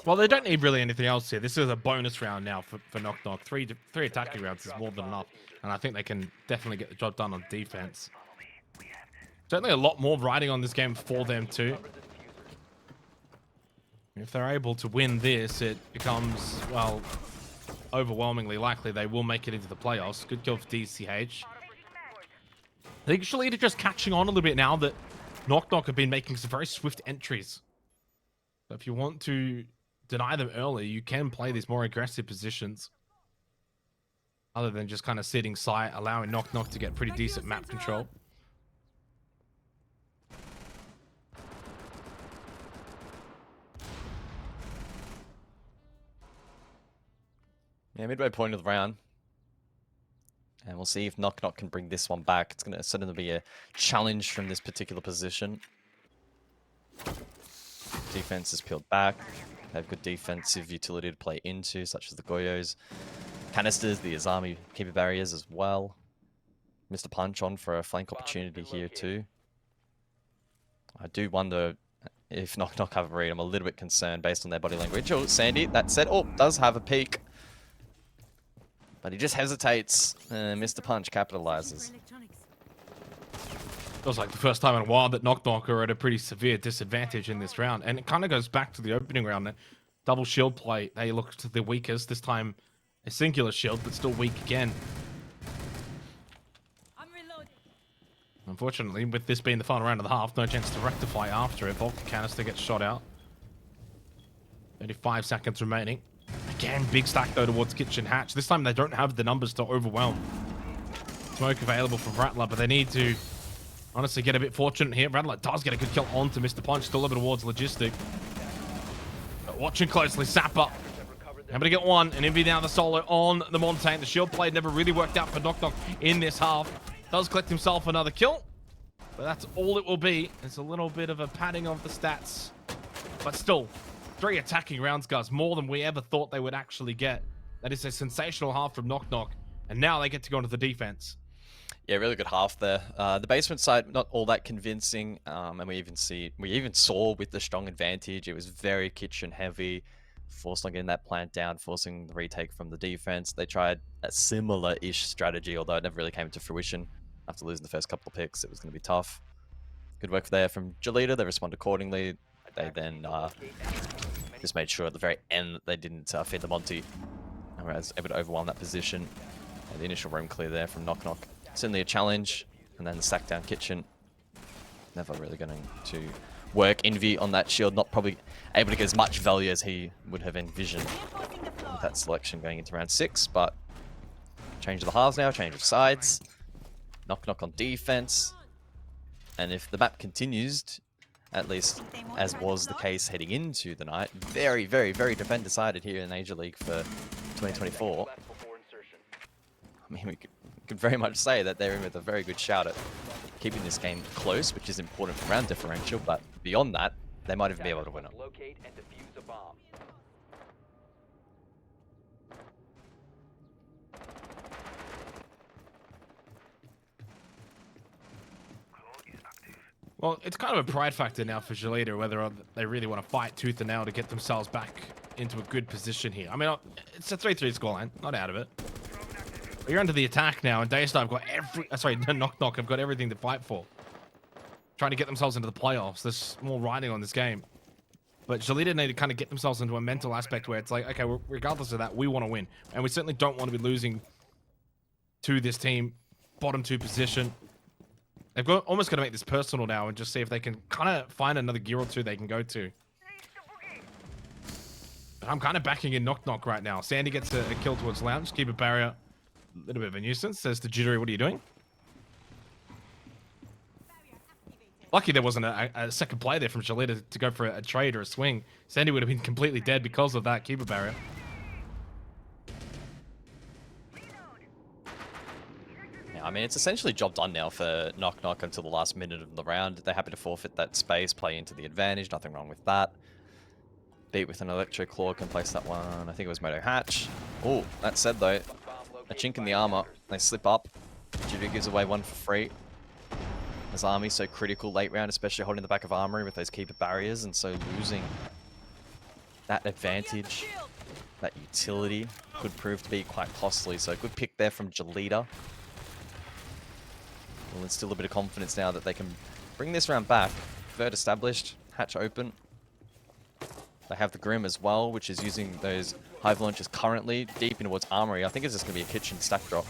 Well, they don't need really anything else here. This is a bonus round now for Knock. 3 attacking rounds is more than enough. And I think they can definitely get the job done on defense. Certainly a lot more riding on this game for them too. If they're able to win this, it becomes, well, overwhelmingly likely they will make it into the playoffs. Good kill for DCH. I think Gelida just catching on a little bit now that Knock have been making some very swift entries. So if you want to deny them early, you can play these more aggressive positions. Other than just kind of sitting site, allowing Knock to get pretty decent map control. Yeah, midway point of the round. And we'll see if Knock can bring this one back. It's going to certainly be a challenge from this particular position. Defense is peeled back. They have good defensive utility to play into, such as the Goyos. Canisters, the Azami keeper barriers as well. Mr. Punch on for a flank opportunity here too. I do wonder if Knock have a read. I'm a little bit concerned based on their body language. Oh, Sandy, that said, oh, does have a peek. But he just hesitates. Mr. Punch capitalizes. Feels like the first time in a while that Knock are at a pretty severe disadvantage in this round. And it kind of goes back to the opening round. Double shield play. They looked the weakest. This time, a singular shield, but still weak again. Unfortunately, with this being the final round of the half, no chance to rectify after it. Volker canister gets shot out. 35 seconds remaining. Again, big stack though towards Kitchen Hatch. This time they don't have the numbers to overwhelm. Smoke available from Rattler, but they need to honestly get a bit fortunate here. Rattler does get a good kill onto Mr. Punch, still over towards Logistic. But watching closely, Sapper. Able to get one, and Envy now the solo on the Montaigne. The shield play never really worked out for Knock Knock in this half. Does collect himself another kill, but that's all it will be. It's a little bit of a padding of the stats, but still, 3 attacking rounds, guys, more than we ever thought they would actually get. That is a sensational half from Knock Knock, and now they get to go into the defense. Yeah, really good half there. The basement side, not all that convincing, and we even saw with the strong advantage, it was very kitchen heavy, forced on getting that plant down, forcing the retake from the defense. They tried a similar-ish strategy, although it never really came to fruition. After losing the first couple of picks, it was going to be tough. Good work there from Gelida. They responded accordingly. They then just made sure at the very end that they didn't feed the Monty. And were able to overwhelm that position. And the initial room clear there from Knock Knock. Certainly a challenge. And then the stack down kitchen. Never really going to work. Envy on that shield, not probably able to get as much value as he would have envisioned with that selection going into round 6. But change of the halves now, change of sides. Knock Knock on defense. And if the map continues, at least as was the case heading into the night, very, very, very defend-decided here in Asia League for 2024. I mean, we could very much say that they're in with a very good shout at keeping this game close, which is important for round differential, but beyond that, they might even be able to win it. Locate and defuse a bomb. Well, it's kind of a pride factor now for Gelida, whether they really want to fight tooth and nail to get themselves back into a good position here. I mean, it's a 3-3 scoreline, not out of it. But you're under the attack now, and Daystar have got Knock Knock have got everything to fight for. Trying to get themselves into the playoffs. There's more riding on this game. But Gelida need to kind of get themselves into a mental aspect where it's like, okay, regardless of that, we want to win. And we certainly don't want to be losing to this team. Bottom 2 position. They've almost got to make this personal now and just see if they can kind of find another gear or 2 they can go to. But I'm kind of backing in Knock Knock right now. Sandy gets a kill towards Lounge. Keep a barrier. A little bit of a nuisance. Says to Jittery, what are you doing? Lucky there wasn't a second play there from Gelida to go for a trade or a swing. Sandy would have been completely dead because of that keeper barrier. Yeah, I mean, it's essentially job done now for Knock Knock until the last minute of the round. They're happy to forfeit that space, play into the advantage. Nothing wrong with that. Beat with an Electro Claw, can place that one. I think it was Moto Hatch. Oh, that said though, a chink in the armor. They slip up. Jittery gives away one for free. As Army so critical late round, especially holding the back of Armory with those keeper barriers, and so losing that advantage, that utility, could prove to be quite costly. So good pick there from Gelida. Well, instill a bit of confidence now that they can bring this round back. Third established, hatch open. They have the Grim as well, which is using those hive launchers currently deep in towards Armory. I think it's just going to be a kitchen stack drop.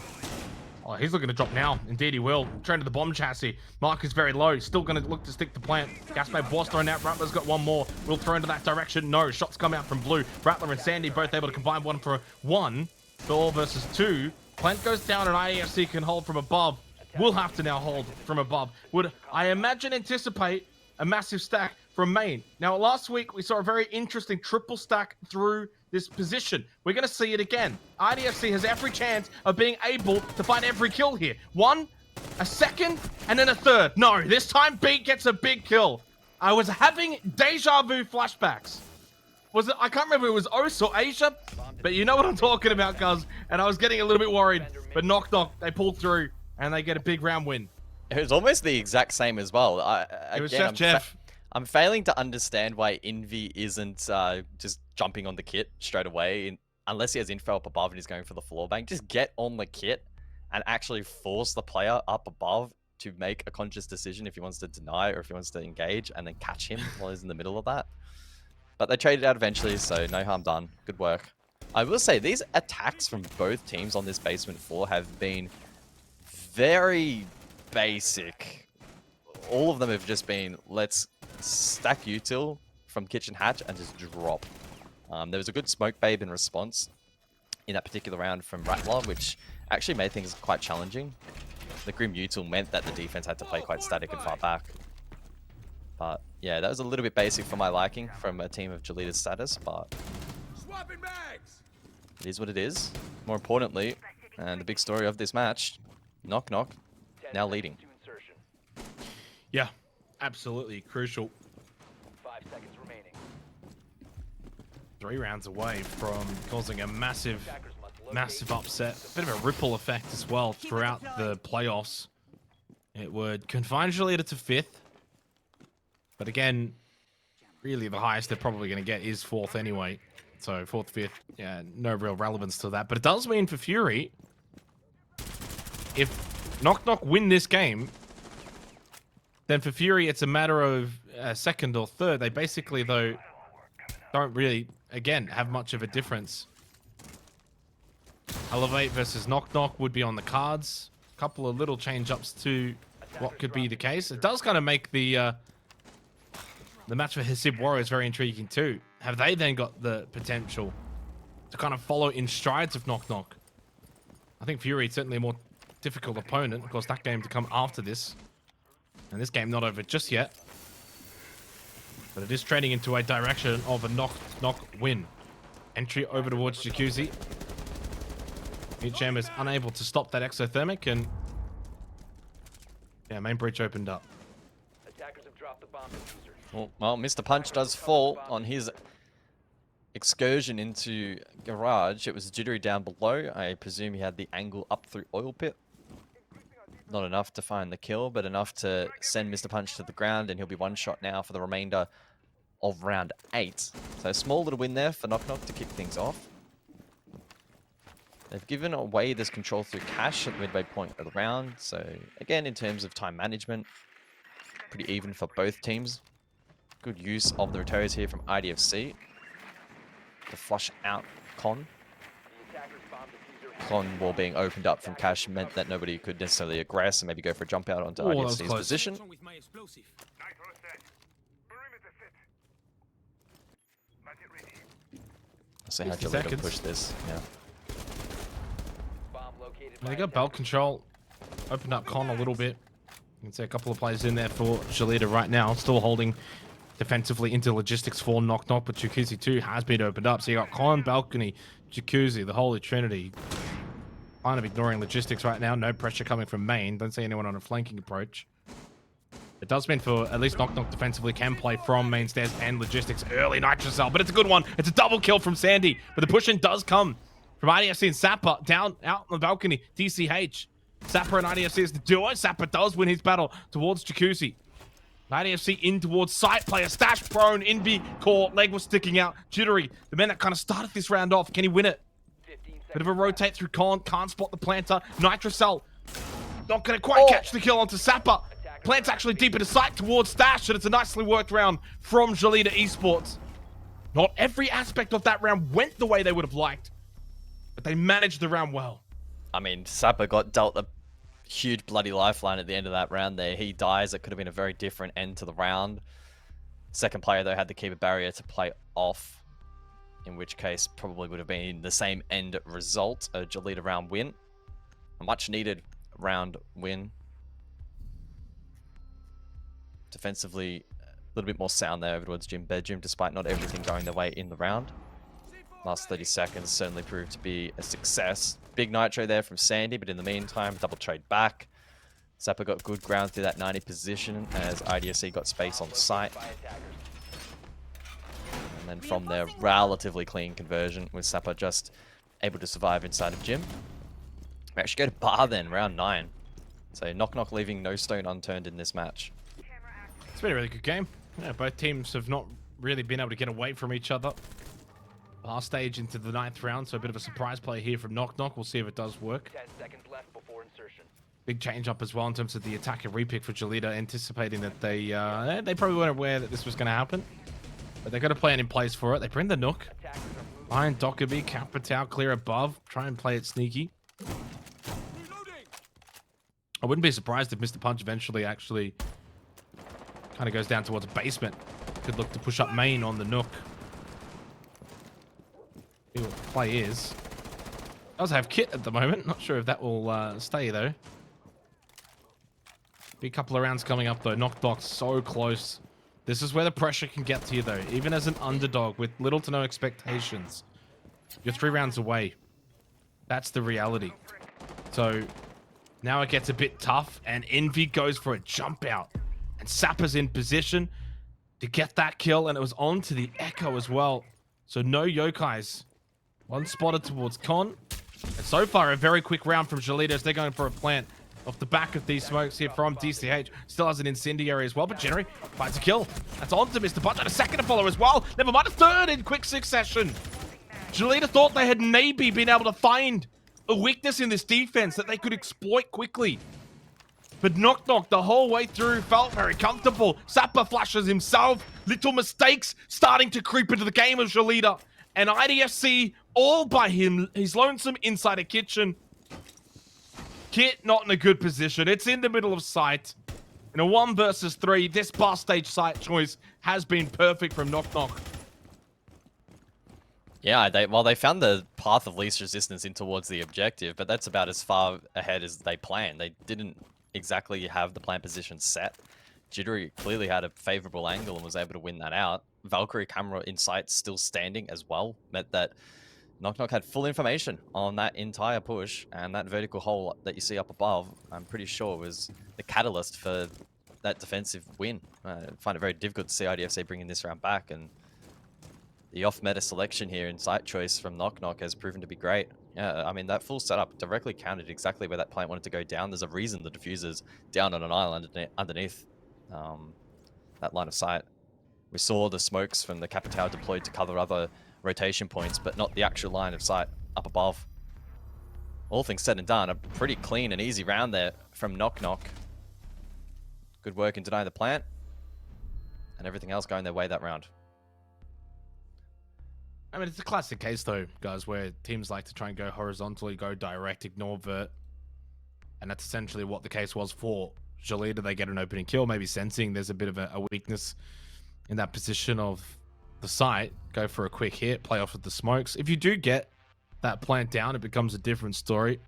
Oh, he's looking to drop now. Indeed he will. Turn to the bomb chassis. Mark is very low. Still going to look to stick the plant. Gasbay was thrown out. Rattler's got one more. Will throw into that direction. No. Shots come out from blue. Rattler and Sandy both able to combine 1 for 1. 4 versus 2. Plant goes down and IEFC can hold from above. Will have to now hold from above. Would, I imagine, anticipate a massive stack from main. Now, last week, we saw a very interesting triple stack through this position. We're going to see it again. IDFC has every chance of being able to find every kill here. 1, a second, and then a third. No, this time B gets a big kill. I was having deja vu flashbacks. Was it? I can't remember if it was OS or Asia, but you know what I'm talking about, guys. And I was getting a little bit worried. But Knock Knock, they pulled through, and they get a big round win. It was almost the exact same as well. It was Jeff. I'm failing to understand why Envy isn't just jumping on the kit straight away, unless he has info up above and he's going for the floor bank. Just get on the kit and actually force the player up above to make a conscious decision if he wants to deny or if he wants to engage, and then catch him while he's in the middle of that. But they traded out eventually, so no harm done. Good work. I will say, these attacks from both teams on this basement floor have been very basic. All of them have just been, let's stack util from kitchen hatch and just drop. There was a good smoke babe in response in that particular round from Rattler, which actually made things quite challenging. The Grim util meant that the defense had to play quite static and far back. But yeah, that was a little bit basic for my liking from a team of Gelida's status, but it is what it is. More importantly, and the big story of this match, Knock Knock now leading. Yeah, absolutely crucial. 5 seconds remaining. 3 rounds away from causing a massive Attackers must locate upset. A bit of a ripple effect as well throughout the playoffs. It would confine Gelida to 5th. But again, really the highest they're probably going to get is 4th anyway. So 4th, 5th, yeah, no real relevance to that. But it does mean for Fury, if Knock Knock win this game, then for Fury it's a matter of 2nd or 3rd. They basically, though, don't really, again, have much of a difference. Elevate versus Knock Knock would be on the cards. A couple of little change-ups to what could be the case. It does kind of make the match for Hasib Warriors very intriguing too. Have they then got the potential to kind of follow in strides of Knock Knock? I think Fury is certainly a more difficult opponent. Of course, that game to come after this. And this game not over just yet. But it is trending into a direction of a Knock Knock win. Entry over towards Jacuzzi. HM is unable to stop that exothermic, and yeah, main breach opened up. Attackers have dropped the bomb diffuser. Well, Mr. Punch does fall on his excursion into garage. It was jittery down below. I presume he had the angle up through oil pit. Not enough to find the kill, but enough to send Mr. Punch to the ground, and he'll be one shot now for the remainder of round 8. So a small little win there for Knock Knock to kick things off. They've given away this control through cash at the midway point of the round. So again, in terms of time management, pretty even for both teams. Good use of the Rotarians here from IDFC to flush out Con. The attackers bomb diffuser. Con wall being opened up from cash meant that nobody could necessarily aggress and maybe go for a jump out onto Oh, that was IDFC's close. position. Let's see how 60 Gelida seconds. push this. Yeah. Bomb located They by got belt control. Opened up Con a little bit. You can see a couple of players in there for Gelida right now. Still holding defensively into logistics for Knock Knock, but Jacuzzi 2 has been opened up. So you got Con, Balcony, Jacuzzi, the Holy Trinity. Kind of ignoring logistics right now. No pressure coming from main. Don't see anyone on a flanking approach. It does mean for at least Knock Knock defensively can play from main stairs and logistics. Early Nitrocell, but it's a good one. It's a double kill from Sandy, but the push-in does come from IDFC and Sapper down out on the balcony. DCH. Sapper and IDFC is the duo. Sapper does win his battle towards Jacuzzi. IDFC in towards site player. Stash prone, Invi core, leg was sticking out. Jittery, the man that kind of started this round off. Can he win it? 15 seconds. Bit of a rotate through Con. Can't spot the planter. Nitrocell not going to quite catch the kill onto Sapper. Plant's actually deep into sight towards Stash, and it's a nicely worked round from Gelida Esports. Not every aspect of that round went the way they would have liked, but they managed the round well. I mean, Sapper got dealt a huge bloody lifeline at the end of that round there. He dies. It could have been a very different end to the round. Second player, though, had to keep a barrier to play off, in which case probably would have been the same end result, a Gelida round win. A much needed round win. Defensively, a little bit more sound there over towards Gym Bedroom, despite not everything going their way in the round. Last 30 seconds certainly proved to be a success. Big nitro there from Sandy, but in the meantime, double trade back. Sapper got good ground through that 90 position as IDSC got space on site. By attackers. And then from there, relatively clean conversion with Sapper just able to survive inside of Gym. We actually go to Bar then, round 9. So Knock Knock leaving no stone unturned in this match. It's been a really good game. Yeah, both teams have not really been able to get away from each other. Last stage into the 9th round, so a bit of a surprise play here from Knock Knock. We'll see if it does work. 10 seconds left before insertion. Big change up as well in terms of the attacker repick for Gelida, anticipating that they probably weren't aware that this was going to happen. But they've got a plan in place for it. They bring the Nook. Attackers are moving. Behind Dockerby, Capitao clear above. Try and play it sneaky. I wouldn't be surprised if Mr. Punch eventually actually kind of goes down towards basement. Could look to push up main on the Nook. See what the play is. Does have kit at the moment. Not sure if that will stay though. Be a couple of rounds coming up though. Knock Knock so close. This is where the pressure can get to you though. Even as an underdog with little to no expectations. You're 3 rounds away. That's the reality. So now it gets a bit tough and Envy goes for a jump out. And Sapper's in position to get that kill, and it was on to the Echo as well. So no Yokais. One spotted towards Con. And so far, a very quick round from Gelida as they're going for a plant off the back of these smokes here from DCH. Still has an incendiary as well, but Genery finds a kill. That's on to Mr. Punch, and a second to follow as well. Never mind, a third in quick succession. Gelida thought they had maybe been able to find a weakness in this defense that they could exploit quickly. But Knock Knock the whole way through felt very comfortable. Sapper flashes himself. Little mistakes starting to creep into the game of Gelida. And IDFC all by him. He's lonesome inside a kitchen. Kit not in a good position. It's in the middle of sight. In a 1 versus 3, this bar stage site choice has been perfect from Knock Knock. Yeah, they found the path of least resistance in towards the objective, but that's about as far ahead as they planned. They didn't exactly have the plant position set. Jittery clearly had a favorable angle and was able to win that out. Valkyrie camera in sight still standing as well, meant that Knock Knock had full information on that entire push, and that vertical hole that you see up above, I'm pretty sure was the catalyst for that defensive win. I find it very difficult to see IDFC bringing this round back, and the off-meta selection here in site choice from Knock Knock has proven to be great. Yeah, I mean, that full setup directly counted exactly where that plant wanted to go down. There's a reason the diffuser's down on an island underneath that line of sight. We saw the smokes from the Capitao deployed to cover other rotation points, but not the actual line of sight up above. All things said and done, a pretty clean and easy round there from Knock Knock. Good work in denying the plant, and everything else going their way that round. I mean, it's a classic case, though, guys, where teams like to try and go horizontally, go direct, ignore vert. And that's essentially what the case was for Gelida. They get an opening kill, maybe sensing there's a bit of a weakness in that position of the site. Go for a quick hit, play off with the smokes. If you do get that plant down, it becomes a different story.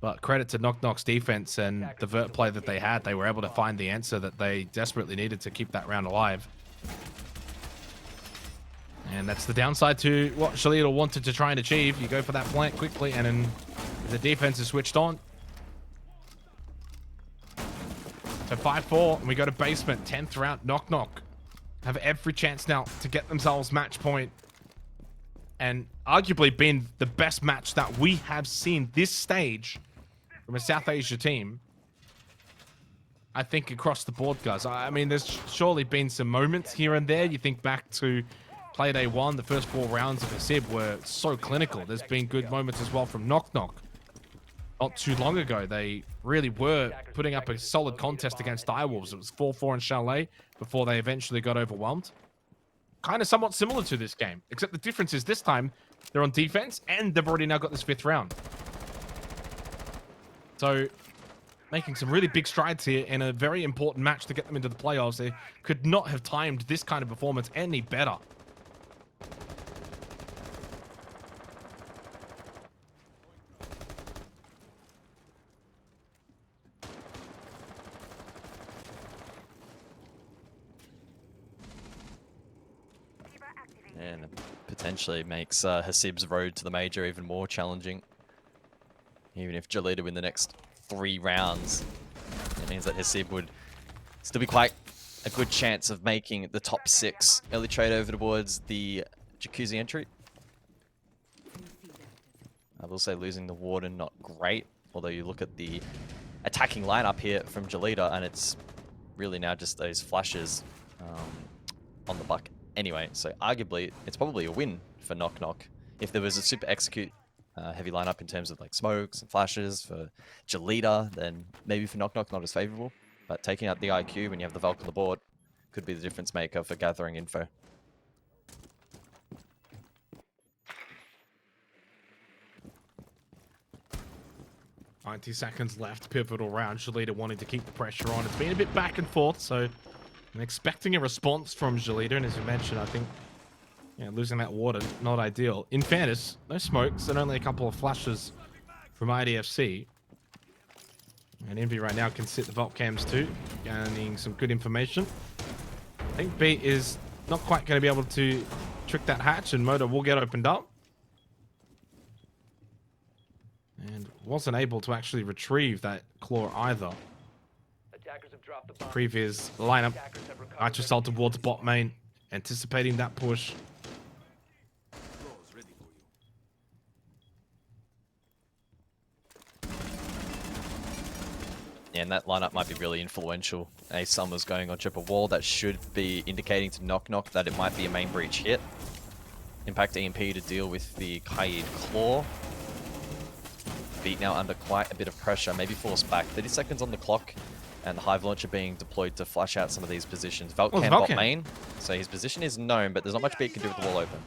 But credit to Knock Knock's defense and the vert play that they had. They were able to find the answer that they desperately needed to keep that round alive. And that's the downside to what Gelida wanted to try and achieve. You go for that plant quickly, and then the defense is switched on. So 5-4, and we go to basement. 10th round. Knock Knock have every chance now to get themselves match point. And arguably been the best match that we have seen this stage from a South Asia team. I think across the board, guys. I mean, there's surely been some moments here and there. You think back to Play Day 1, the first 4 rounds of Hasib were so clinical. There's been good moments as well from Knock Knock. Not too long ago, they really were putting up a solid contest against Direwolves. It was 4-4 in Chalet before they eventually got overwhelmed. Kind of somewhat similar to this game, except the difference is this time they're on defense and they've already now got this 5th round. So making some really big strides here in a very important match to get them into the playoffs. They could not have timed this kind of performance any better. And potentially makes Hasib's road to the major even more challenging. Even if Gelida win the next 3 rounds, it means that Hasib would still be quite a good chance of making the top 6 early trade over towards the Jacuzzi entry. I will say losing the Warden not great, although you look at the attacking lineup here from Gelida and it's really now just those flashes on the buck. Anyway, so arguably, it's probably a win for Knock Knock. If there was a super execute heavy lineup in terms of like smokes and flashes for Gelida, then maybe for Knock Knock not as favorable. But taking out the IQ when you have the Valk on the board could be the difference maker for gathering info. 90 seconds left, pivotal round. Gelida wanting to keep the pressure on. It's been a bit back and forth, so I'm expecting a response from Gelida. And as you mentioned, I think losing that water, not ideal. In fairness, no smokes and only a couple of flashes from IDFC. And Envy right now can sit the vault cams too, gaining some good information. I think B is not quite going to be able to trick that hatch, and Moto will get opened up. And wasn't able to actually retrieve that claw either. Attackers have dropped the bomb. Previous lineup, Attackers have recovered Archer Salt towards bot main, anticipating that push. Yeah, and that lineup might be really influential. A Summer's going on triple wall. That should be indicating to Knock Knock that it might be a main breach hit. Impact EMP to deal with the Kaid Claw. Beat now under quite a bit of pressure, maybe forced back. 30 seconds on the clock, and the Hive Launcher being deployed to flash out some of these positions. Valcam bot main, so his position is known, but there's not much Beat can do with the wall open.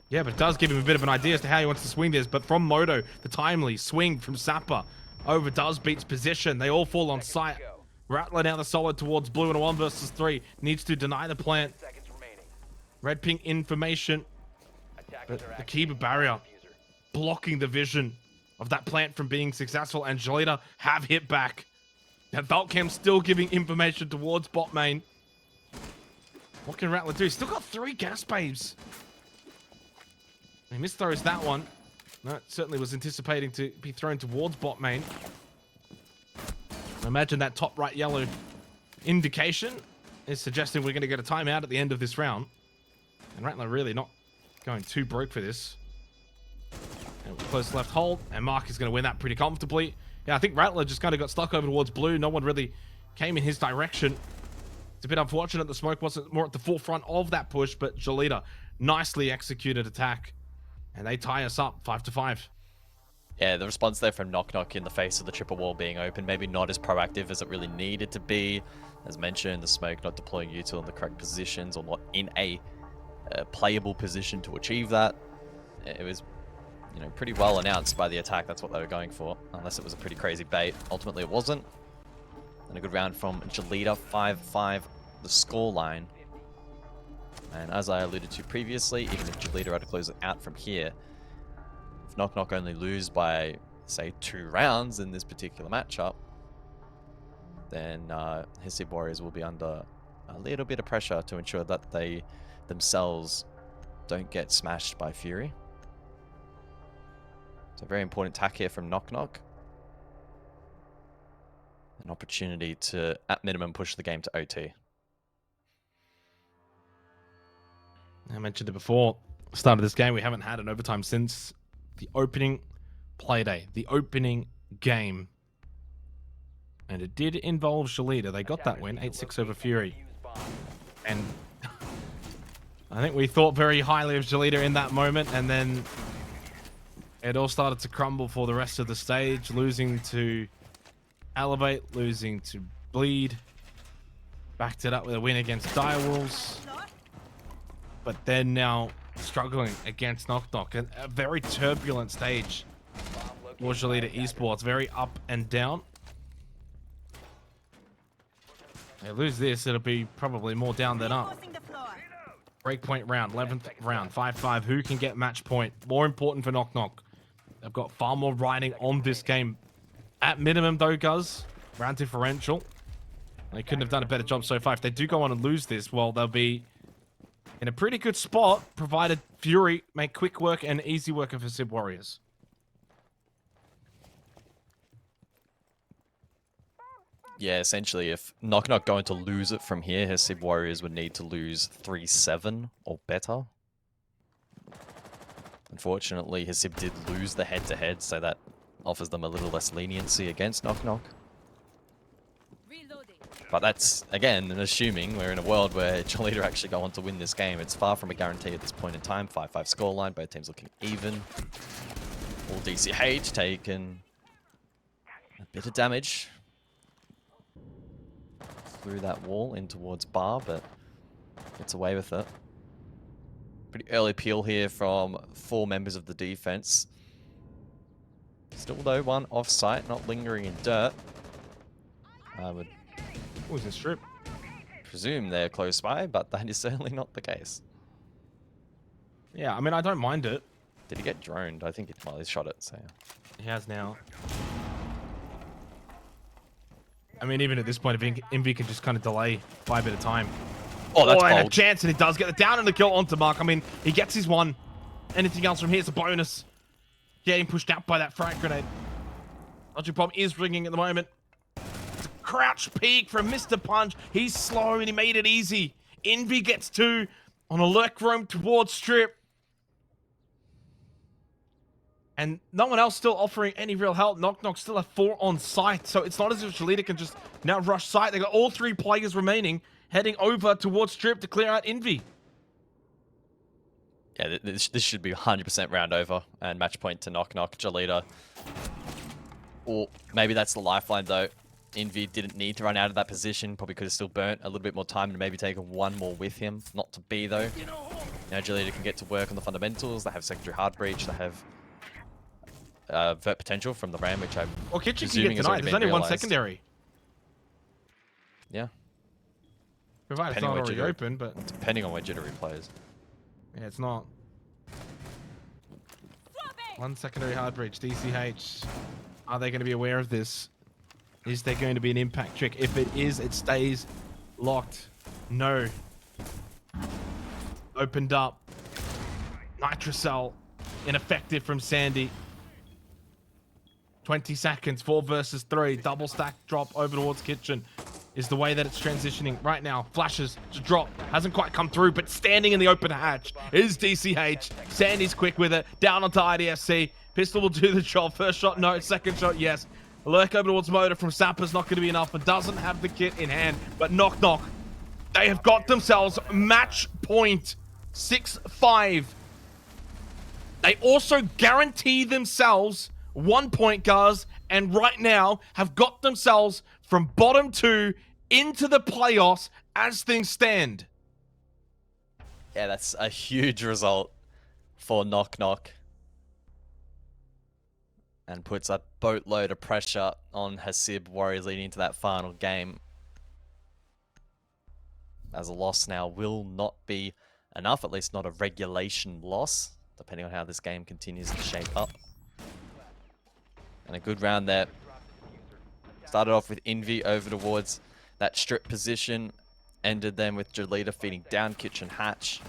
Yeah, but it does give him a bit of an idea as to how he wants to swing this. But from Moto, the timely swing from Sapper over does Beat's position. They all fall on sight. Rattler now the solid towards blue in a 1 versus 3. Needs to deny the plant. seconds remaining. Red ping information. Attackers But are the Kiba barrier blocking the vision of that plant from being successful. And Gelida have hit back. Now Valcam still giving information towards bot main. What can Rattler do? Still got 3 gas babes. He misthrows that one. No, it certainly was anticipating to be thrown towards bot main. I imagine that top right yellow indication is suggesting we're going to get a timeout at the end of this round. And Rattler really not going too broke for this. And close left hold, and Mark is going to win that pretty comfortably. Yeah, I think Rattler just kind of got stuck over towards blue. No one really came in his direction. It's a bit unfortunate the smoke wasn't more at the forefront of that push, but Gelida nicely executed attack. And they tie us up 5-5. Yeah, the response there from Knock Knock in the face of the triple wall being open, maybe not as proactive as it really needed to be. As mentioned, the smoke not deploying util in the correct positions or not in a playable position to achieve that. It was, pretty well announced by the attack. That's what they were going for, unless it was a pretty crazy bait. Ultimately, it wasn't. And a good round from Gelida, 5-5, the scoreline. And as I alluded to previously, even if Gelida are to close it out from here, if Knock Knock only lose by, say, 2 rounds in this particular matchup, then his SIB Warriors will be under a little bit of pressure to ensure that they themselves don't get smashed by Fury. It's a very important tack here from Knock Knock. An opportunity to, at minimum, push the game to OT. I mentioned it before, start of this game, we haven't had an overtime since the opening play day, the opening game. And it did involve Gelida. They got that win, 8-6 over Fury. And I think we thought very highly of Gelida in that moment, and then it all started to crumble for the rest of the stage, losing to Elevate, losing to Bleed. Backed it up with a win against Direwolves. But then now struggling against Knock Knock. A very turbulent stage for Gelida Esports. Very up and down. They lose this, it'll be probably more down than up. Breakpoint round, 11th round, 5-5. Who can get match point? More important for Knock Knock. They've got far more riding on this game. At minimum, though, Guz, round differential. They couldn't have done a better job so far. If they do go on and lose this, well, they'll be in a pretty good spot, provided Fury make quick work and easy work of his SIB Warriors. Yeah, essentially, if Knock Knock going to lose it from here, his SIB Warriors would need to lose 3-7 or better. Unfortunately, his SIB did lose the head-to-head, so that offers them a little less leniency against Knock Knock. But that's, again, assuming we're in a world where Gelida actually go on to win this game. It's far from a guarantee at this point in time. 5-5 scoreline, both teams looking even. All DCH taken a bit of damage through that wall in towards bar, but gets away with it. Pretty early peel here from 4 members of the defense. Still though, one off-site, not lingering in dirt. I would What was this strip? presume they're close by, but that is certainly not the case. Yeah, I mean, I don't mind it. Did he get droned? I think well, he shot it, so... He has now. I mean, even at this point, if Envy can just kind of delay by a bit of time. Oh, that's and a bold. chance, and he does get the down and the kill onto Mark. I mean, he gets his one. Anything else from here is a bonus. Getting pushed out by that frag grenade. Logic Bomb is ringing at the moment. It's a crouch peek from Mr. Punch. He's slow, and he made it easy. Envy gets 2 on a lurk roam towards Strip. And no one else still offering any real help. Knock Knock still have 4 on site, so it's not as if Gelida can just now rush site. They got all 3 players remaining, heading over towards Strip to clear out Envy. Yeah, this should be 100% round over and match point to Knock Knock. Gelida. Or maybe that's the lifeline though. Envy didn't need to run out of that position. Probably could have still burnt a little bit more time and maybe taken 1 more with him. Not to be though. Now Gelida can get to work on the fundamentals. They have secondary hard breach. They have vert potential from the Ram, which I'm Well, Kitchen can presuming get has denied. already There's been only one realized. secondary. Yeah, Provided it's Depending not on where already Jittery- open, but depending on where Jittery plays. yeah, it's not. 1 secondary hard breach. DCH. Are they going to be aware of this? Is there going to be an impact trick? If it is, it stays locked. No. Opened up. Nitrocell. Ineffective from Sandy. 20 seconds. 4 versus 3. Double stack drop over towards Kitchen is the way that it's transitioning right now. Flashes to drop. Hasn't quite come through, but standing in the open hatch is DCH. Sandy's quick with it. Down onto IDFC. Pistol will do the job. First shot, no. Second shot, yes. Lurk over towards Motor from Sapper's not going to be enough and doesn't have the kit in hand. But Knock Knock, they have got themselves match point 6-5. They also guarantee themselves 1 point, guys, and right now have got themselves from bottom 2 into the playoffs as things stand. Yeah, that's a huge result for Knock Knock. And puts a boatload of pressure on Hasib Warriors leading into that final game. As a loss now will not be enough, at least not a regulation loss, depending on how this game continues to shape up. And a good round there. Started off with Envy over towards that strip position. Ended then with Gelida feeding down Kitchen Hatch.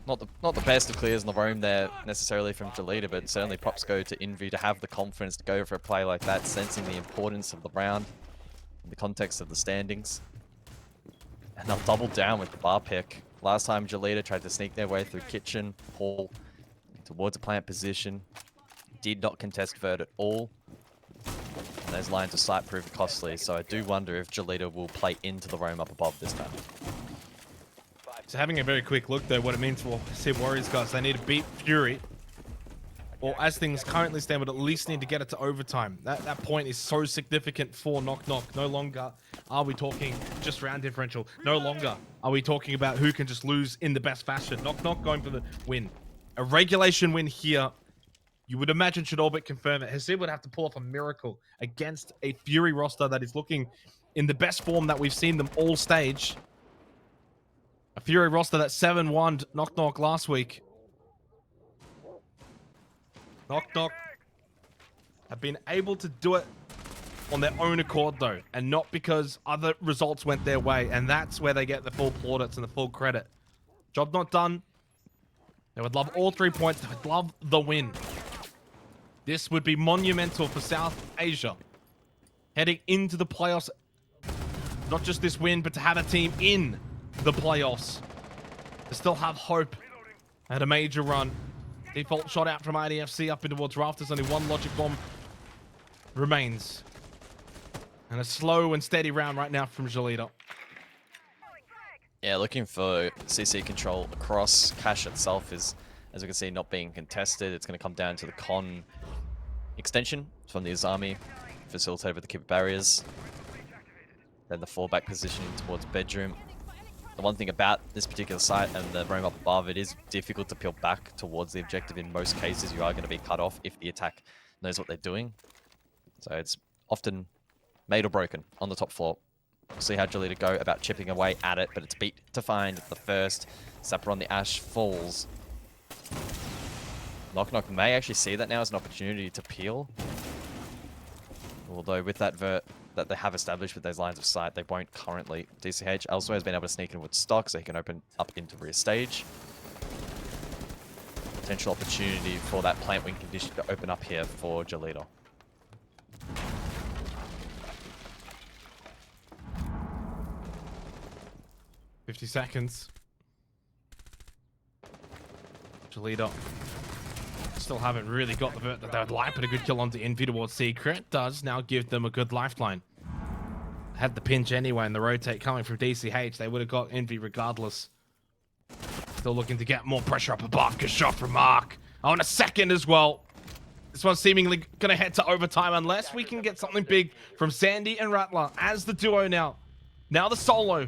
Not the best of clears in the room there necessarily from Gelida, but certainly props go to Envy to have the confidence to go for a play like that, sensing the importance of the round in the context of the standings. And they'll double down with the bar pick. Last time Gelida tried to sneak their way through Kitchen, Hall, towards a plant position. Did not contest Vert at all. And those lines of sight proved costly, so I do wonder if Gelida will play into the roam up above this time. So having a very quick look though, what it means for Civ Warriors, guys, they need to beat Fury. Or as things currently stand, would at least need to get it to overtime. That point is so significant for Knock Knock. No longer are we talking just round differential. No longer are we talking about who can just lose in the best fashion. Knock Knock going for the win. A regulation win here, you would imagine should all but confirm it. Hasib would have to pull off a miracle against a Fury roster that is looking in the best form that we've seen them all stage. A Fury roster that 7-1 Knock Knock last week. Knock Knock have been able to do it on their own accord though, and not because other results went their way, and that's where they get the full plaudits and the full credit. Job not done. They would love all 3 points. They would love the win. This would be monumental for South Asia. Heading into the playoffs. Not just this win, but to have a team in the playoffs. They still have hope at a major run. Default shot out from IDFC up in towards Rafters. Only 1 logic bomb remains. And a slow and steady round right now from Gelida. Yeah, looking for CC control across. Cash itself is, as we can see, not being contested. It's going to come down to the con extension from the Azami, facilitated with the keeper barriers. Then the fallback positioning towards bedroom. the one thing about this particular site and the roam up above, it is difficult to peel back towards the objective. In most cases, you are going to be cut off if the attack knows what they're doing. So it's often made or broken on the top floor. We'll see how Gelida go about chipping away at it, but it's beat to find the first. Sapper on the Ash falls. Knock Knock may actually see that now as an opportunity to peel. Although with that vert that they have established with those lines of sight, they won't currently. DCH elsewhere has been able to sneak in with stock, so he can open up into rear stage. Potential opportunity for that plant wing condition to open up here for Gelida. $50 seconds. Gelida still haven't really got the vert that they would like, but a good kill onto Envy towards Secret does now give them a good lifeline. Had the pinch anyway, and the rotate coming from DCH, they would have got Envy regardless. Still looking to get more pressure up above. Good shot from Mark. Oh, and a second as well. This one's seemingly going to head to overtime unless we can get something big from Sandy and Rattler as the duo now. Now the solo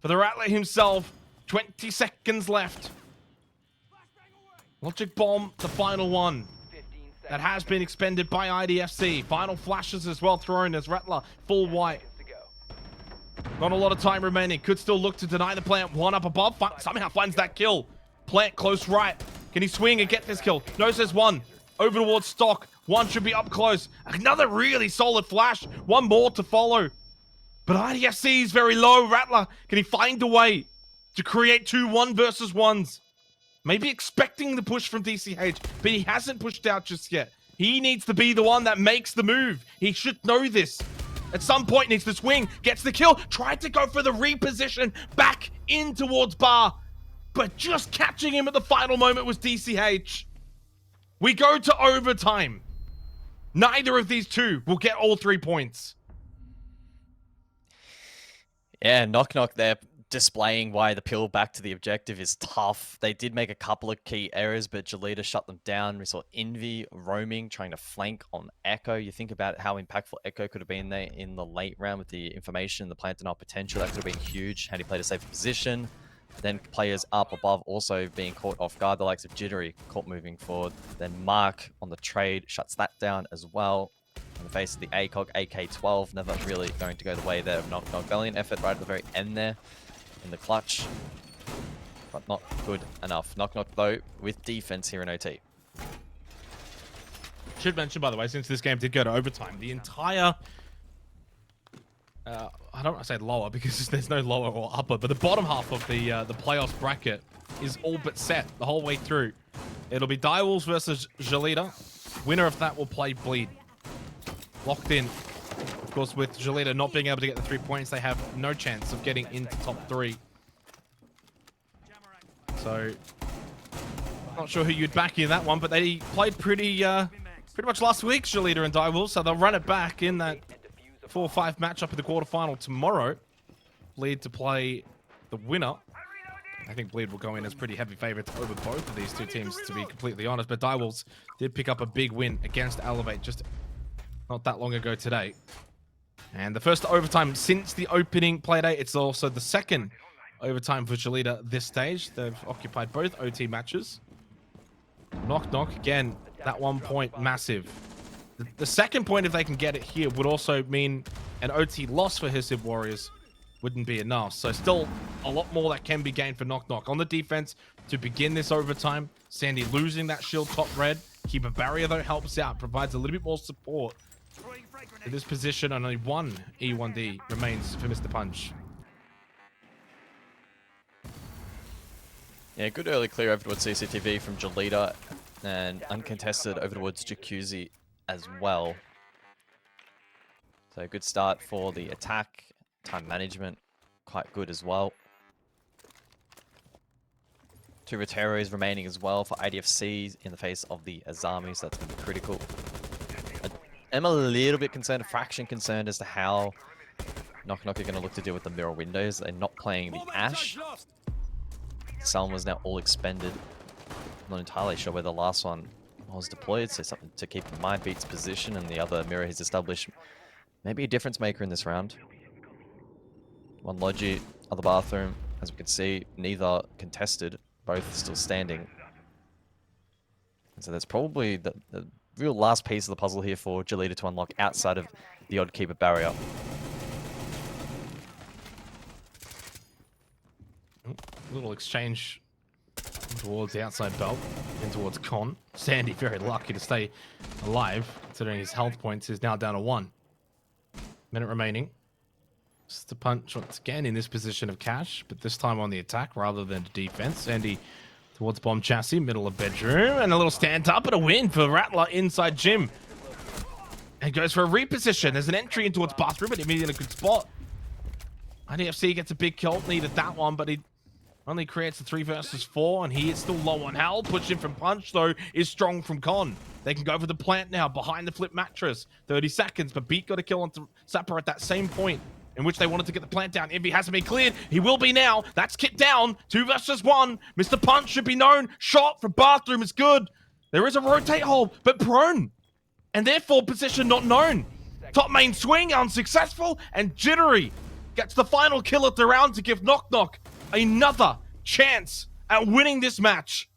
for the Rattler himself. 20 seconds left. Logic Bomb, the final one. That has been expended by IDFC. Final flashes as well thrown as Rattler full white. Not a lot of time remaining. Could still look to deny the plant. One up above. Somehow finds that kill. Plant close right. Can he swing and get this kill? No, says one. Over towards stock. One should be up close. Another really solid flash. One more to follow. But IDFC is very low. Rattler, can he find a way to create 2 1 versus 1s? Maybe expecting the push from DCH, but he hasn't pushed out just yet. He needs to be the one that makes the move. He should know this. At some point, needs to swing, gets the kill, tried to go for the reposition back in towards Bar, but just catching him at the final moment was DCH. We go to overtime. Neither of these two will get all 3 points. Yeah, Knock Knock there displaying why the peel back to the objective is tough. They did make a couple of key errors, but Gelida shut them down. We saw Envy roaming, trying to flank on Echo. You think about how impactful Echo could have been there in the late round with the information, the plant denial potential. That could have been huge had he played a safer position. Then players up above also being caught off guard. The likes of Jittery caught moving forward. Then Mark on the trade shuts that down as well. In the face of the ACOG, AK-12, never really going to go the way there of Knock Knock. Valiant effort right at the very end there in the clutch, but not good enough. Knock Knock, though, with defense here in OT. Should mention, by the way, since this game did go to overtime, the entire... I don't want to say lower because there's no lower or upper, but the bottom half of the playoffs bracket is all but set the whole way through. It'll be Direwolves versus Gelida. Winner of that will play Bleed. Locked in. Of course, with Gelida not being able to get the 3 points, they have no chance of getting into top 3. So, not sure who you'd back in that one, but they played pretty much last week, Gelida and Direwolves, so they'll run it back in that 4-5 matchup in the quarterfinal tomorrow. Bleed to play the winner. I think Bleed will go in as pretty heavy favorites over both of these two teams, to be completely honest, but Direwolves did pick up a big win against Elevate just not that long ago today. And the first overtime since the opening playdate. It's also the second overtime for Gelida this stage. They've occupied both OT matches. Knock Knock, again, that 1 point, massive. The second point, if they can get it here, would also mean an OT loss for Hissib Warriors wouldn't be enough. So still a lot more that can be gained for Knock Knock. On the defense, to begin this overtime, Sandy losing that shield top red. Keep a barrier, though, helps out, provides a little bit more support. In this position, only one E1D remains for Mr. Punch. Yeah, good early clear over towards CCTV from Gelida, and uncontested over towards Jacuzzi as well. So good start for the attack. Time management, quite good as well. 2 Roteros remaining as well for IDFC in the face of the Azami, so that's going to be critical. I'm a little bit concerned, a fraction concerned as to how Knock Knock are going to look to deal with the mirror windows. They're not playing the Ash. Salma's now all expended. I'm not entirely sure where the last one was deployed, so something to keep in mind. Beats position, and the other mirror he's established. Maybe a difference maker in this round. One Logi, other bathroom. As we can see, neither contested, both still standing. And so that's probably the real last piece of the puzzle here for Gelida to unlock outside of the odd keeper barrier. Little exchange towards the outside belt and towards Con. Sandy very lucky to stay alive, considering his health points is now down to 1. Minute remaining. Just a punch once again in this position of cash, but this time on the attack rather than the defense. Sandy towards bomb chassis, middle of bedroom, and a little stand up and a win for Rattler inside gym. And goes for a reposition. There's an entry in towards bathroom, but immediately in a good spot. IDFC gets a big kill, needed that one, but he only creates a 3 versus 4, and he is still low on health. Pushing from punch, though, is strong from Con. They can go for the plant now, behind the flip mattress. 30 seconds, but Beat got a kill on Sapper at that same point in which they wanted to get the plant down. Envy hasn't been cleared. He will be now. That's Kit down. 2 versus 1. Mr. Punch should be known. Shot from bathroom is good. There is a rotate hold, but prone. And therefore, position not known. Top main swing, unsuccessful, and Jittery gets the final kill of the round to give Knock Knock another chance at winning this match.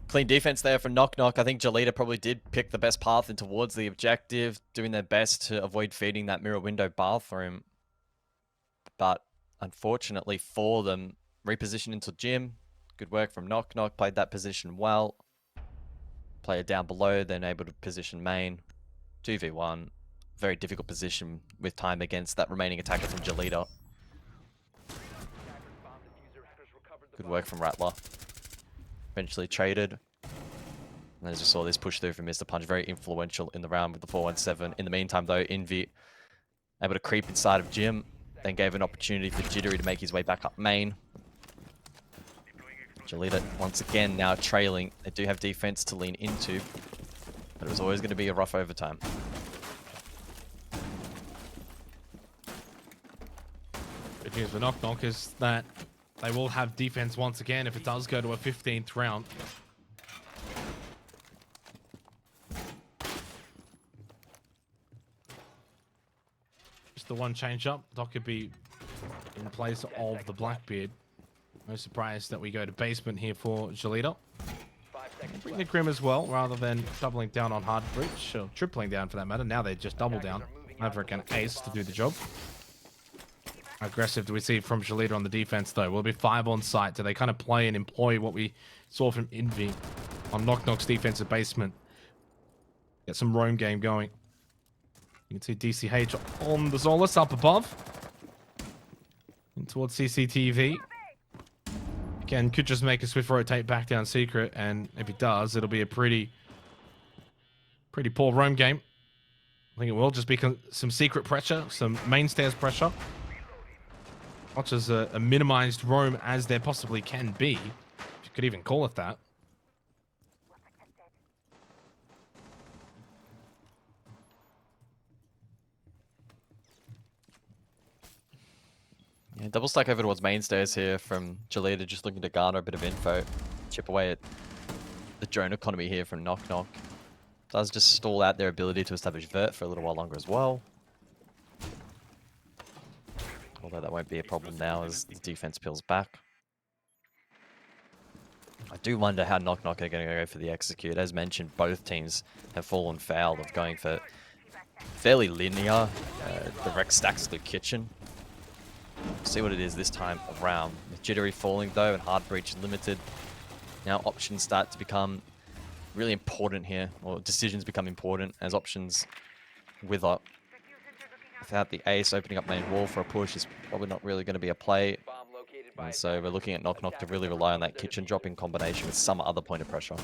Clean defense there for Knock Knock. I think Gelida probably did pick the best path and towards the objective, doing their best to avoid feeding that mirror window bathroom. But unfortunately for them, reposition into gym. Good work from Knock Knock, played that position well. Player down below, then able to position main. 2v1. Very difficult position with time against that remaining attacker from Gelida. Good work from Rattler. Eventually traded. And as you saw, this push through from Mr. Punch, very influential in the round with the 417. In the meantime, though, Envy able to creep inside of Jim, then gave an opportunity for Jittery to make his way back up main. Gelida, once again, now trailing. They do have defense to lean into, but it was always going to be a rough overtime. Good news for Knock Knock is that they will have defense once again if it does go to a 15th round. Just the one change up. Doc could be in place of the Blackbeard. No surprise that we go to basement here for Gelida. Bring the Grim as well, rather than doubling down on Hard Breach, or tripling down for that matter. Now they just double down. Maverick and Ace to do the job. How aggressive do we see from Gelida on the defense, though? Will it be 5 on site? Do they kind of play and employ what we saw from Envy on Knock Knock's defensive basement? Get some roam game going. You can see DCH on the Solus up above. In towards CCTV. Again, could just make a swift rotate back down secret, and if he does, it'll be a pretty poor roam game. I think it will just be some secret pressure, some mainstairs pressure. Much as a minimized roam as there possibly can be, if you could even call it that. Yeah, double stack over towards mainstairs here from Gelida, just looking to garner a bit of info. Chip away at the drone economy here from Knock Knock. Does just stall out their ability to establish Vert for a little while longer as well. Although that won't be a problem now as the defense peels back. I do wonder how Knock Knock are going to go for the execute. As mentioned, both teams have fallen foul of going for fairly linear direct stacks to the kitchen. See what it is this time around. With Jittery falling though and Hard Breach limited, now options start to become really important here, or decisions become important as options wither. Without the Ace opening up main wall for a push is probably not really going to be a play. And so we're looking at Knock Knock to really rely on that kitchen drop in combination with some other point of pressure.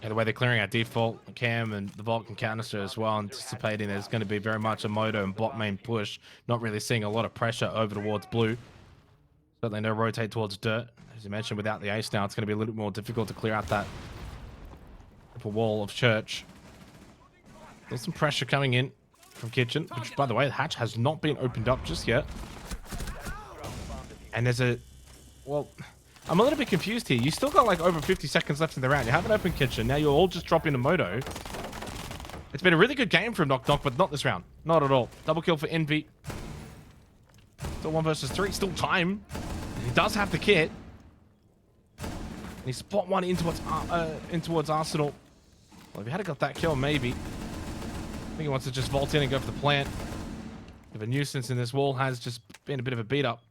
Yeah, the way they're clearing out default, Cam and the Vulcan canister as well, anticipating there's going to be very much a Moto and bot main push. Not really seeing a lot of pressure over towards blue. Certainly no rotate towards dirt. As you mentioned, without the Ace now, it's going to be a little bit more difficult to clear out that upper wall of church. There's some pressure coming in from kitchen, which, by the way, the hatch has not been opened up just yet. And there's a... well... I'm a little bit confused here. You still got like over 50 seconds left in the round. You have an open kitchen. Now you're all just dropping a moto. It's been a really good game from Knock Knock, but not this round. Not at all. Double kill for Envy. Still 1 versus 3. Still time. He does have the kit. And he spot one in towards Arsenal. Well, if he had got that kill, maybe. I think he wants to just vault in and go for the plant. Bit of a nuisance in this wall. Has just been a bit of a beat up.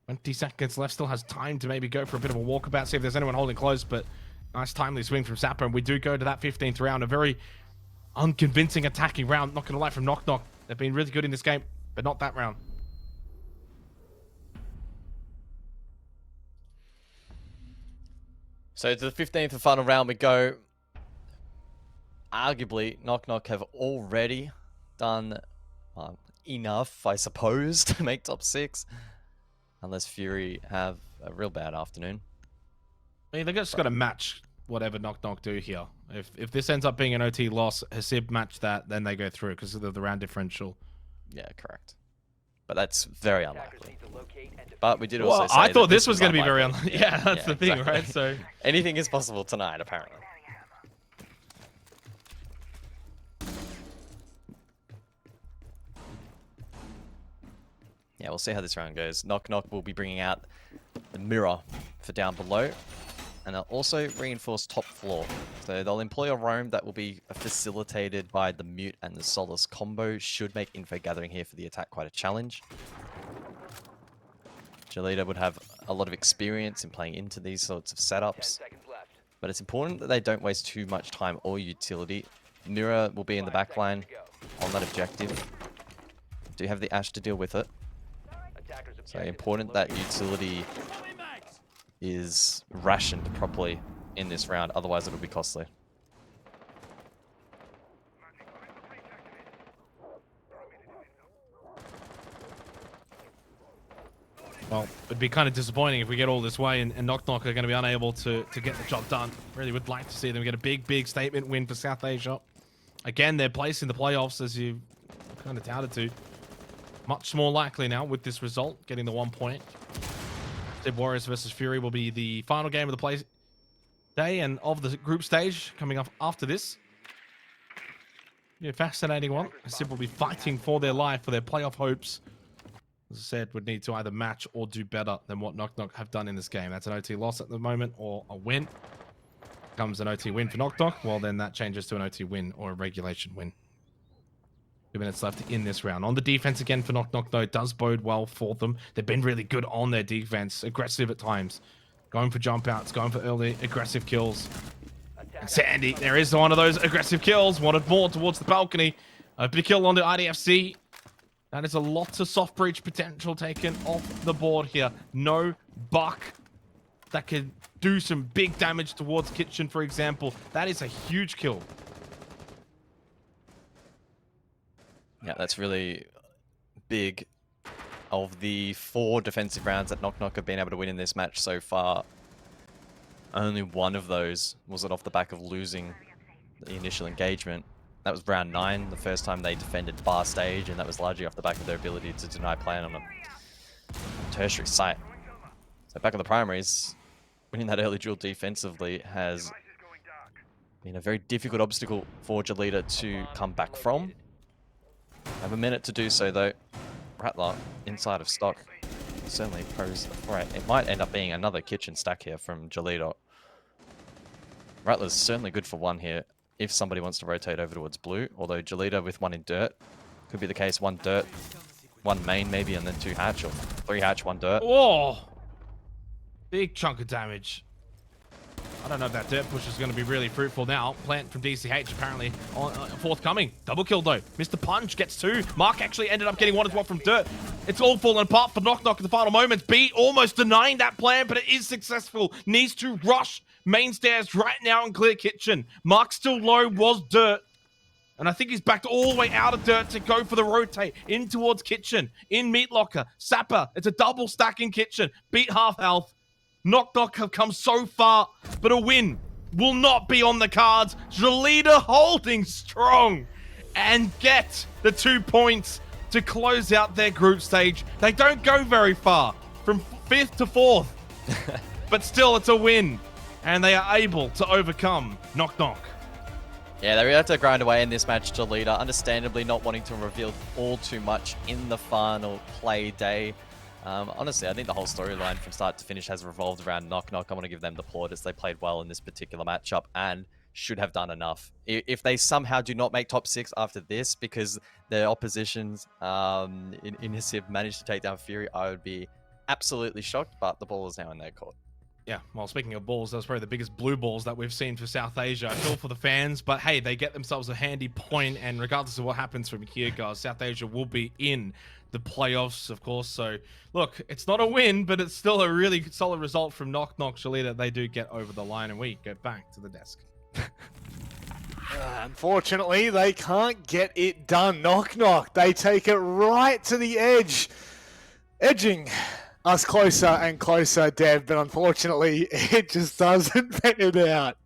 20 seconds left. Still has time to maybe go for a bit of a walkabout. See if there's anyone holding close. But nice timely swing from Sapper. And we do go to that 15th round. A very unconvincing attacking round. Not going to lie from Knock Knock. They've been really good in this game. But not that round. So to the 15th and final round we go. Arguably, Knock Knock have already done enough, I suppose, to make top 6. Unless Fury have a real bad afternoon. I mean, they just got to match whatever Knock Knock do here. If this ends up being an OT loss, Hasib match that, then they go through because of the round differential. Yeah, correct. But that's very Attackers unlikely. need to locate and But we did also Well, say I thought that this was going to be very unlikely. unlikely. Yeah, that's the thing, exactly. right? So Anything is possible tonight, apparently. Yeah, we'll see how this round goes. Knock Knock will be bringing out the mirror for down below. And they'll also reinforce top floor. So they'll employ a roam that will be facilitated by the Mute and the Solace combo. Should make info gathering here for the attack quite a challenge. Gelida would have a lot of experience in playing into these sorts of 10 setups. seconds left. But it's important that they don't waste too much time or utility. Mirror will be in the back line on that objective. Do have the Ash to deal with it. Attackers So objective is important to that locate utility is rationed properly in this round, otherwise it'll be costly. well, it'd be kind of disappointing if we get all this way and Knock Knock are going to be unable to get the job done. Really would like to see them get a big statement win for South Asia. Again, their place in the playoffs, as you kind of touted to. Much more likely now with this result, getting the 1 point. Dead Warriors versus Fury will be the final game of the play day and of the group stage coming up after this. Be a fascinating one. Sib will be fighting for their life, for their playoff hopes. As I said, would need to either match or do better than what Knock Knock have done in this game. That's an OT loss at the moment or a win. Comes an OT win for Knock Knock, well then that changes to an OT win or a regulation win. 2 minutes left in this round. On the defense again for Knock Knock, though, it does bode well for them. They've been really good on their defense, aggressive at times. Going for jump outs, going for early aggressive kills. And Sandy, there is one of those aggressive kills. Wanted more towards the balcony. A big kill on the IDFC. That is a lot of soft breach potential taken off the board here. No buck that can do some big damage towards Kitchen, for example. That is a huge kill. Yeah, that's really big. Of the 4 defensive rounds that Knock Knock have been able to win in this match so far, only one of those was it off the back of losing the initial engagement. That was round 9, the first time they defended bar stage, and that was largely off the back of their ability to deny plan on a tertiary site. So back on the primaries, winning that early duel defensively has been a very difficult obstacle for Gelida to come back from. Have a minute to do so though. Rattler inside of stock certainly pose a threat. It might end up being another kitchen stack here from Gelida. Rattler's certainly good for 1 here if somebody wants to rotate over towards blue, although Gelida with 1 in dirt could be the case. 1 dirt, 1 main maybe, and then 2 hatch, or 3 hatch, 1 dirt. Oh! Big chunk of damage. I don't know if that dirt push is going to be really fruitful now. Plant from DCH apparently forthcoming. Double kill though. Mr. Punch gets 2. Mark actually ended up getting 1 as well from dirt. It's all falling apart for Knock Knock in the final moments. B almost denying that plan, but it is successful. Needs to rush main stairs right now and clear kitchen. Mark still low, was dirt. And I think he's backed all the way out of dirt to go for the rotate in towards kitchen. In meat locker. Sapper. It's a double stack in kitchen. Beat half health. Knock Knock have come so far, but a win will not be on the cards. Gelida holding strong and get the 2 points to close out their group stage. They don't go very far, from 5th to 4th, but still it's a win, and they are able to overcome Knock Knock. Yeah, they really have to grind away in this match. Gelida, understandably not wanting to reveal all too much in the final play day. Honestly, I think the whole storyline from start to finish has revolved around Knock Knock. I want to give them the plaudits. They played well in this particular matchup and should have done enough. If they somehow do not make top 6 after this because their oppositions in his have managed to take down Fury, I would be absolutely shocked, but the ball is now in their court. Yeah, well, speaking of balls, that's probably the biggest blue balls that we've seen for South Asia. I feel for the fans, but hey, they get themselves a handy point, and regardless of what happens from here, guys, South Asia will be in the playoffs, of course. So, look, it's not a win, but it's still a really solid result from Knock Knock Gelida. They do get over the line, and we get back to the desk. Unfortunately, they can't get it done. Knock Knock, they take it right to the edge, edging us closer and closer, Dev, but unfortunately, it just doesn't pan out.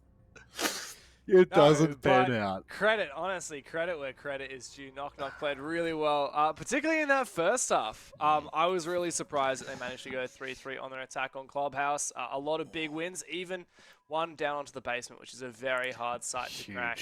It doesn't pan out. Credit, honestly, credit where credit is due. Knock Knock played really well, particularly in that first half. I was really surprised that they managed to go 3-3 on their attack on Clubhouse. A lot of big wins, even one down onto the basement, which is a very hard site to crack.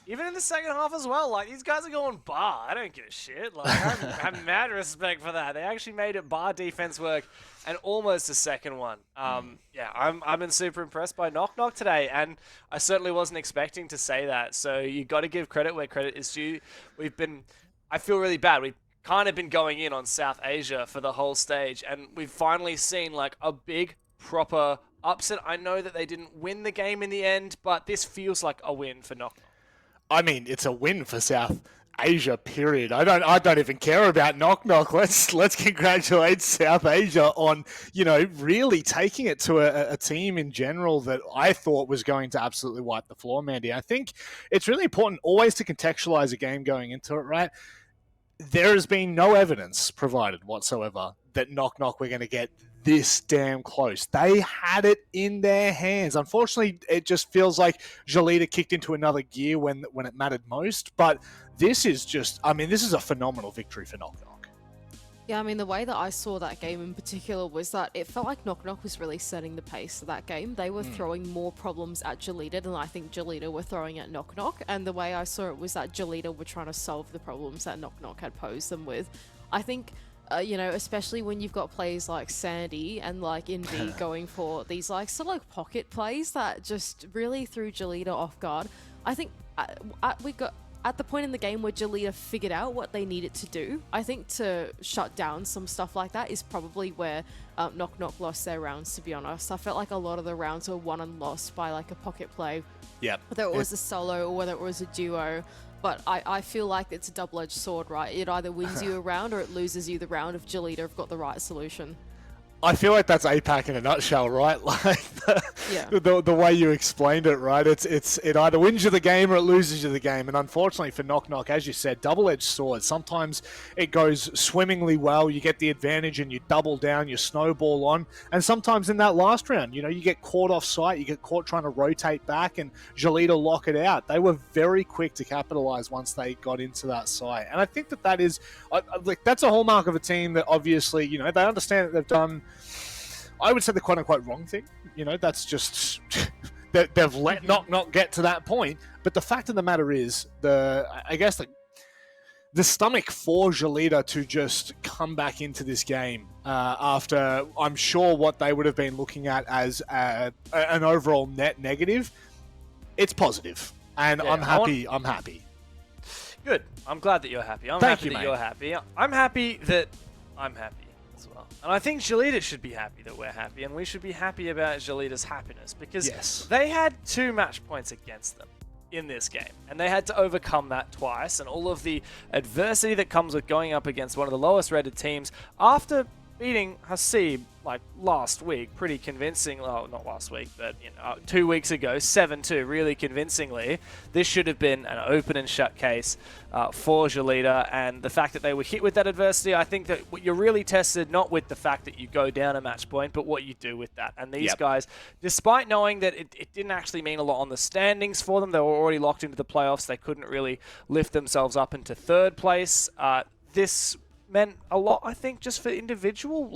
Even in the second half as well, like, these guys are going bar. I don't give a shit. Like, I have mad respect for that. They actually made it bar defense work and almost a second one. Yeah, I've been super impressed by Knock Knock today, and I certainly wasn't expecting to say that. So you got to give credit where credit is due. I feel really bad. We've kind of been going in on South Asia for the whole stage, and we've finally seen like a big, proper upset. I know that they didn't win the game in the end, but this feels like a win for Knock Knock. I mean, it's a win for South Asia, period. I don't even care about Knock Knock. Let's congratulate South Asia on, really taking it to a team in general that I thought was going to absolutely wipe the floor, Mandy. I think it's really important always to contextualize a game going into it, right? There has been no evidence provided whatsoever that Knock Knock were going to get this damn close. They had it in their hands. Unfortunately, it just feels like Gelida kicked into another gear when it mattered most. But this is this is a phenomenal victory for Knock Knock. Yeah, I mean, the way that I saw that game in particular was that it felt like Knock Knock was really setting the pace of that game. They were throwing more problems at Gelida than I think Gelida were throwing at Knock Knock. And the way I saw it was that Gelida were trying to solve the problems that Knock Knock had posed them with. I think especially when you've got players like Sandy and like Indy going for these like sort of like pocket plays that just really threw Gelida off guard. I think we got at the point in the game where Gelida figured out what they needed to do. I think to shut down some stuff like that is probably where Knock Knock lost their rounds, to be honest. I felt like a lot of the rounds were won and lost by like a pocket play. Yep. Whether it was a solo or whether it was a duo. But I feel like it's a double-edged sword, right? It either wins you a round or it loses you the round if Gelida have got the right solution. I feel like that's APAC in a nutshell, right? Like the way you explained it, right? It either wins you the game or it loses you the game. And unfortunately for Knock Knock, as you said, double-edged sword. Sometimes it goes swimmingly well. You get the advantage and you double down, you snowball on. And sometimes in that last round, you get caught off site, you get caught trying to rotate back, and Gelida lock it out. They were very quick to capitalize once they got into that site. And I think that is that's a hallmark of a team that obviously, they understand that they've done, I would say, the quote-unquote wrong thing. That's just they've let Knock Knock get to that point. But the fact of the matter is, the stomach for Gelida to just come back into this game after, I'm sure, what they would have been looking at as an overall net negative, it's positive. And yeah, I'm happy. Good. I'm glad that you're happy. I'm Thank happy you, that mate. you're happy. I'm happy that I'm happy as well. And I think Gelida should be happy that we're happy, and we should be happy about Gelida's happiness, because they had 2 match points against them in this game, and they had to overcome that twice, and all of the adversity that comes with going up against one of the lowest rated teams after beating Hasib like last week pretty convincing. Well, not last week, but 2 weeks ago, 7-2, really convincingly. This should have been an open and shut case for Gelida, and the fact that they were hit with that adversity, I think that you're really tested not with the fact that you go down a match point, but what you do with that. And these guys, despite knowing that it didn't actually mean a lot on the standings for them, they were already locked into the playoffs, they couldn't really lift themselves up into 3rd place. This meant a lot, I think, just for individual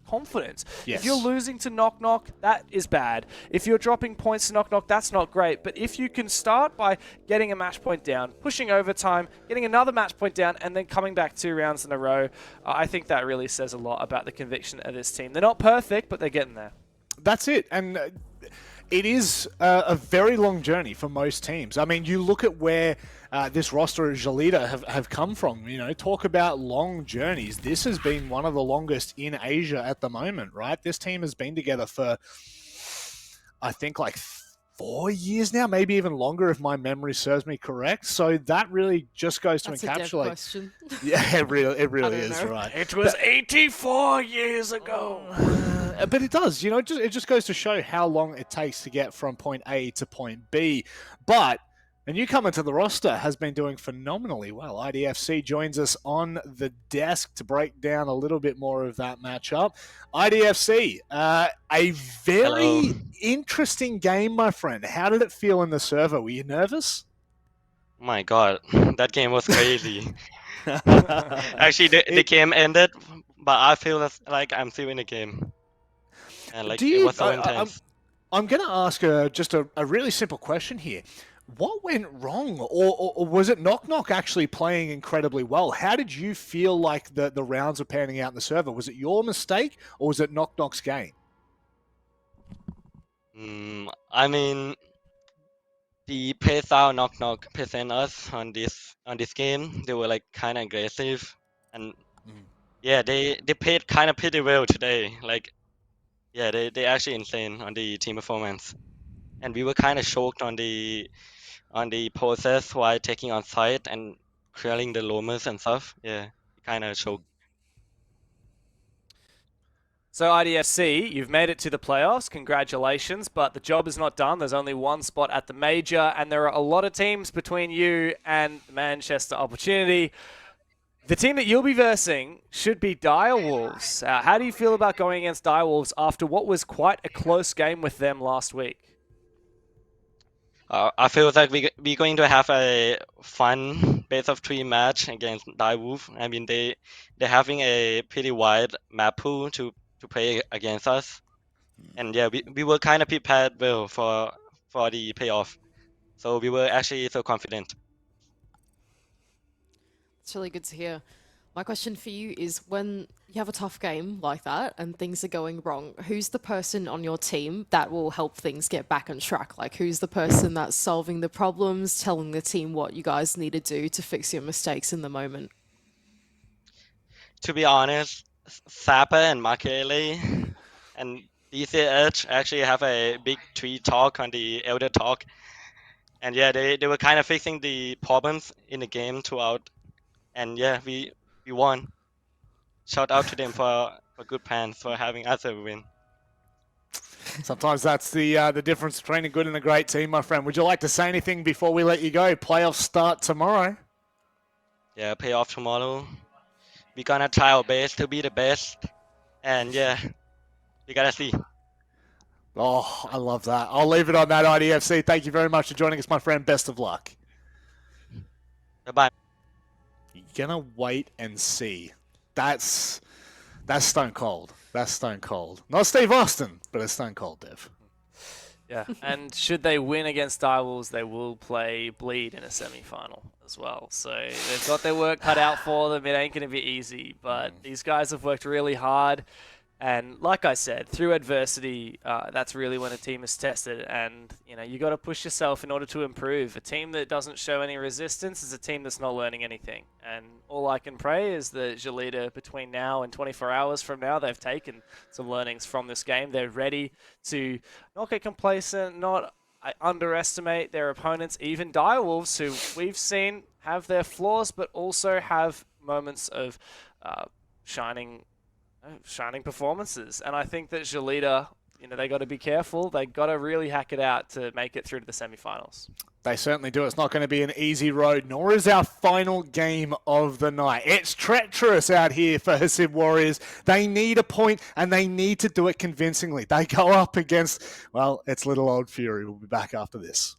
confidence. Yes. If you're losing to Knock Knock, that is bad. If you're dropping points to Knock Knock, that's not great. But if you can start by getting a match point down, pushing overtime, getting another match point down, and then coming back 2 rounds in a row, I think that really says a lot about the conviction of this team. They're not perfect, but they're getting there. That's it. And it is a very long journey for most teams. I mean, you look at where this roster of Gelida have come from. You know, talk about long journeys. This has been one of the longest in Asia at the moment, right? This team has been together for, I think, like 4 years now, maybe even longer if my memory serves me correct. So that really just goes to That's encapsulate. a dead question. Yeah, it really is, know. right? It was 84 years ago. But it does, you know, it just goes to show how long it takes to get from point A to point B. But a newcomer to the roster has been doing phenomenally well. IDFC joins us on the desk to break down a little bit more of that matchup. IDFC, a very interesting game, my friend. How did it feel in the server? Were you nervous? My God, that game was crazy. Actually, the game ended, but I feel like I'm still in the game. And like it was so intense. I'm going to ask just a really simple question here. What went wrong? Or was it Knock Knock actually playing incredibly well? How did you feel like the rounds were panning out in the server? Was it your mistake or was it Knock Knock's game? I mean, the play style Knock Knock present us on this game. They were like kind of aggressive, and yeah, they played kind of pretty well today. Like, yeah, they actually insane on the team performance, and we were kind of choked on the process while taking on site and clearing the loamers and stuff. Yeah, kind of choked. So IDFC, you've made it to the playoffs. Congratulations, but the job is not done. There's only one spot at the major, and there are a lot of teams between you and Manchester Opportunity. The team that you'll be versing should be Direwolves. How do you feel about going against Direwolves after what was quite a close game with them last week? I feel like we're going to have a fun best of 3 match against Direwolf. I mean, they're having a pretty wide map pool to play against us, and yeah, we were kind of prepared well for the payoff, so we were actually so confident. It's really good to hear. My question for you is, when you have a tough game like that and things are going wrong, who's the person on your team that will help things get back on track? Like, who's the person that's solving the problems, telling the team what you guys need to do to fix your mistakes in the moment? To be honest, Zappa and Makele and DC Edge actually have a big tree talk on the Elder Talk, and yeah, they were kind of fixing the problems in the game throughout, and yeah, we won. Shout out to them for good plans, for having us a win. Sometimes that's the difference between a good and a great team, my friend. Would you like to say anything before we let you go? Playoffs start tomorrow. Yeah, payoff tomorrow. We're gonna try our best to be the best, and yeah, we gotta see. Oh, I love that. I'll leave it on that, IDFC. Thank you very much for joining us, my friend. Best of luck. Bye-bye. You're gonna wait and see. That's stone cold. That's stone cold. Not Steve Austin, but it's stone cold, Dev. Yeah, and should they win against Direwolves, they will play Bleed in a semi-final as well. So they've got their work cut out for them. It ain't going to be easy, but these guys have worked really hard. And like I said, through adversity, that's really when a team is tested. And, you know, you got to push yourself in order to improve. A team that doesn't show any resistance is a team that's not learning anything. And all I can pray is that Gelida, between now and 24 hours from now, they've taken some learnings from this game. They're ready to not get complacent, not underestimate their opponents, even Direwolves, who we've seen have their flaws, but also have moments of shining performances. And I think that Gelida, you know, they got to be careful. They got to really hack it out to make it through to the semifinals. They certainly do. It's not going to be an easy road, nor is our final game of the night. It's treacherous out here for Hasib Warriors. They need a point, and they need to do it convincingly. They go up against, well, it's little old Fury. We'll be back after this.